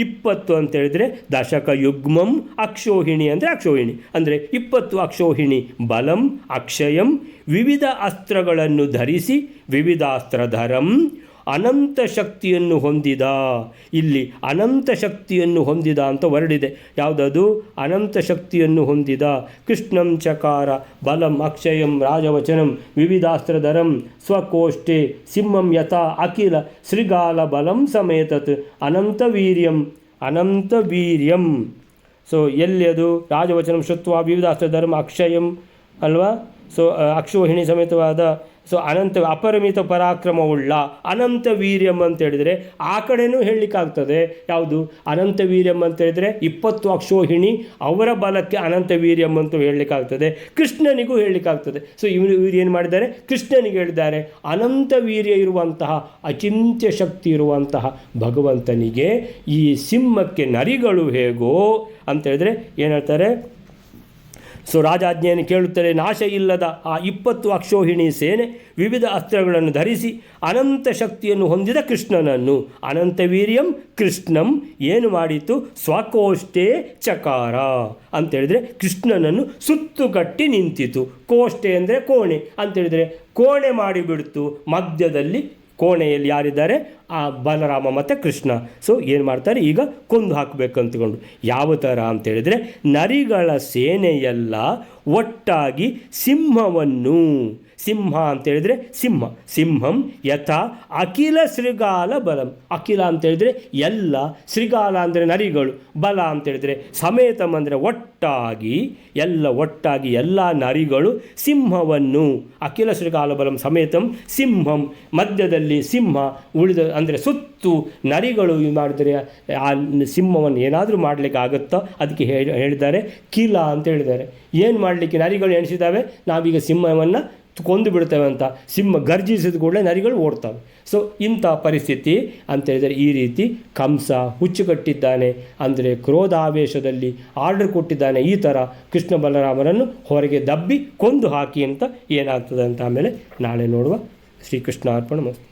20 ಅಂತೇಳಿದರೆ ದಶಕ ಯುಗ್ಮಂ, ಅಕ್ಷೋಹಿಣಿ ಅಂದರೆ ಅಕ್ಷೋಹಿಣಿ ಅಂದರೆ 20 ಅಕ್ಷೋಹಿಣಿ ಬಲಂ ಅಕ್ಷಯಂ, ವಿವಿಧ ಅಸ್ತ್ರಗಳನ್ನು ಧರಿಸಿ ವಿವಿಧಾಸ್ತ್ರಧರಂ, ಅನಂತ ಶಕ್ತಿಯನ್ನು ಹೊಂದಿದ. ಇಲ್ಲಿ ಅನಂತ ಶಕ್ತಿಯನ್ನು ಹೊಂದಿದ ಅಂತ ಹೊರಡಿದೆ. ಯಾವುದದು? ಅನಂತ ಶಕ್ತಿಯನ್ನು ಹೊಂದಿದ. ಕೃಷ್ಣಂ ಚಕಾರ ಬಲಂ ಅಕ್ಷಯಂ ರಾಜವಚನಂ ವಿವಿಧಾಸ್ತ್ರಧರಂ ಸ್ವಕೋಷ್ಠೆ ಸಿಂಹಂ ಯಥಾ ಅಖಿಲ ಶೃಗಾಲ ಬಲಂ ಸಮೇತತ್ ಅನಂತ ವೀರ್ಯಂ. ಸೊ ಎಲ್ಲಿ ಅದು? ರಾಜವಚನಂ ಶ್ರುತ್ವ ವಿವಿಧಾಸ್ತ್ರಧರಂ ಅಕ್ಷಯಂ ಅಲ್ವಾ? ಸೊ ಅಕ್ಷೋಹಿಣಿ ಸಮೇತವಾದ, ಸೊ ಅನಂತ ಅಪರಿಮಿತ ಪರಾಕ್ರಮವುಳ್ಳ ಅನಂತ ವೀರ್ಯಂ ಅಂತ ಹೇಳಿದರೆ ಆ ಕಡೆನೂ ಹೇಳಲಿಕ್ಕಾಗ್ತದೆ. ಯಾವುದು? ಅನಂತ ವೀರ್ಯಂ ಅಂತ ಹೇಳಿದರೆ 20 ಅಕ್ಷೋಹಿಣಿ ಅವರ ಬಲಕ್ಕೆ ಅನಂತ ವೀರ್ಯಂ ಅಂತ ಹೇಳಲಿಕ್ಕಾಗ್ತದೆ. ಕೃಷ್ಣನಿಗೂ ಹೇಳಲಿಕ್ಕಾಗ್ತದೆ. ಸೊ ಇವರು ಏನು ಮಾಡಿದ್ದಾರೆ? ಕೃಷ್ಣನಿಗೆ ಹೇಳಿದ್ದಾರೆ, ಅನಂತ ವೀರ್ಯ ಇರುವಂತಹ ಅಚಿಂತ್ಯ ಶಕ್ತಿ ಇರುವಂತಹ ಭಗವಂತನಿಗೆ ಈ ಸಿಂಹಕ್ಕೆ ನರಿಗಳು ಹೇಗೋ ಅಂತ ಹೇಳಿದರೆ ಏನು ಹೇಳ್ತಾರೆ? ಸೊ ರಾಜಾಜ್ಞೆಯನ್ನು ಕೇಳುತ್ತಲೇ ನಾಶ ಇಲ್ಲದ ಆ 20 ಅಕ್ಷೋಹಿಣಿ ಸೇನೆ ವಿವಿಧ ಅಸ್ತ್ರಗಳನ್ನು ಧರಿಸಿ ಅನಂತ ಶಕ್ತಿಯನ್ನು ಹೊಂದಿದ ಕೃಷ್ಣನನ್ನು, ಅನಂತ ವೀರ್ಯಂ ಕೃಷ್ಣಂ ಏನು ಮಾಡಿತು? ಸ್ವಕೋಷ್ಠೆ ಚಕಾರ ಅಂತೇಳಿದರೆ ಕೃಷ್ಣನನ್ನು ಸುತ್ತುಗಟ್ಟಿ ನಿಂತಿತು. ಕೋಷ್ಠೆ ಅಂದರೆ ಕೋಣೆ ಅಂತೇಳಿದರೆ ಕೋಣೆ ಮಾಡಿಬಿಡ್ತು. ಮಧ್ಯದಲ್ಲಿ ಕೋಣೆಯಲ್ಲಿ ಯಾರಿದ್ದಾರೆ? ಆ ಬಲರಾಮ ಮತ್ತು ಕೃಷ್ಣ. ಸೊ ಏನು ಮಾಡ್ತಾರೆ? ಈಗ ಕೊಂದು ಹಾಕಬೇಕು ಅಂದ್ಕೊಂಡು. ಯಾವ ಥರ ಅಂತೇಳಿದರೆ, ನರಿಗಳ ಸೇನೆಯೆಲ್ಲ ಒಟ್ಟಾಗಿ ಸಿಂಹವನ್ನು, ಸಿಂಹ ಅಂತೇಳಿದರೆ ಸಿಂಹಂ ಯಥಾ ಅಖಿಲ ಶೃಗಾಲ ಬಲಂ, ಅಖಿಲ ಅಂತೇಳಿದರೆ ಎಲ್ಲ, ಶೃಗಾಲ ಅಂದರೆ ನರಿಗಳು, ಬಲ ಅಂತೇಳಿದರೆ ಸಮೇತಂ ಅಂದರೆ ಒಟ್ಟಾಗಿ ಎಲ್ಲ ನರಿಗಳು ಸಿಂಹವನ್ನು, ಅಖಿಲ ಶೃಗಾಲ ಬಲಂ ಸಮೇತಂ ಸಿಂಹಂ, ಮಧ್ಯದಲ್ಲಿ ಸಿಂಹ, ಉಳಿದ ಅಂದರೆ ಸುತ್ತು ನರಿಗಳು ಮಾಡಿದರೆ ಆ ಸಿಂಹವನ್ನು ಏನಾದರೂ ಮಾಡಲಿಕ್ಕೆ ಆಗುತ್ತೋ ಅದಕ್ಕೆ ಹೇಳಿದ್ದಾರೆ ಕಿಲ ಅಂತ ಹೇಳಿದ್ದಾರೆ. ಏನು ಮಾಡಲಿಕ್ಕೆ? ನರಿಗಳು ಎಣಿಸಿದ್ದಾವೆ, ನಾವೀಗ ಸಿಂಹವನ್ನು ಕೊಂದು ಬಿಡ್ತೇವೆ ಅಂತ. ಸಿಂಹ ಗರ್ಜಿಸಿದ ಕೂಡಲೇ ನರಿಗಳು ಓಡ್ತವೆ. ಸೊ ಇಂಥ ಪರಿಸ್ಥಿತಿ ಅಂತೇಳಿದರೆ ಈ ರೀತಿ ಕಂಸ ಹುಚ್ಚುಕಟ್ಟಿದ್ದಾನೆ, ಅಂದರೆ ಕ್ರೋಧಾವೇಶದಲ್ಲಿ ಆರ್ಡರ್ ಕೊಟ್ಟಿದ್ದಾನೆ. ಈ ಥರ ಕೃಷ್ಣ ಬಲರಾಮರನ್ನು ಹೊರಗೆ ದಬ್ಬಿ ಕೊಂದು ಹಾಕಿ ಅಂತ ಏನಾಗ್ತದೆ ಅಂತ ಆಮೇಲೆ ನಾಳೆ ನೋಡುವ. ಶ್ರೀಕೃಷ್ಣ ಅರ್ಪಣ ಮಸ್ತು.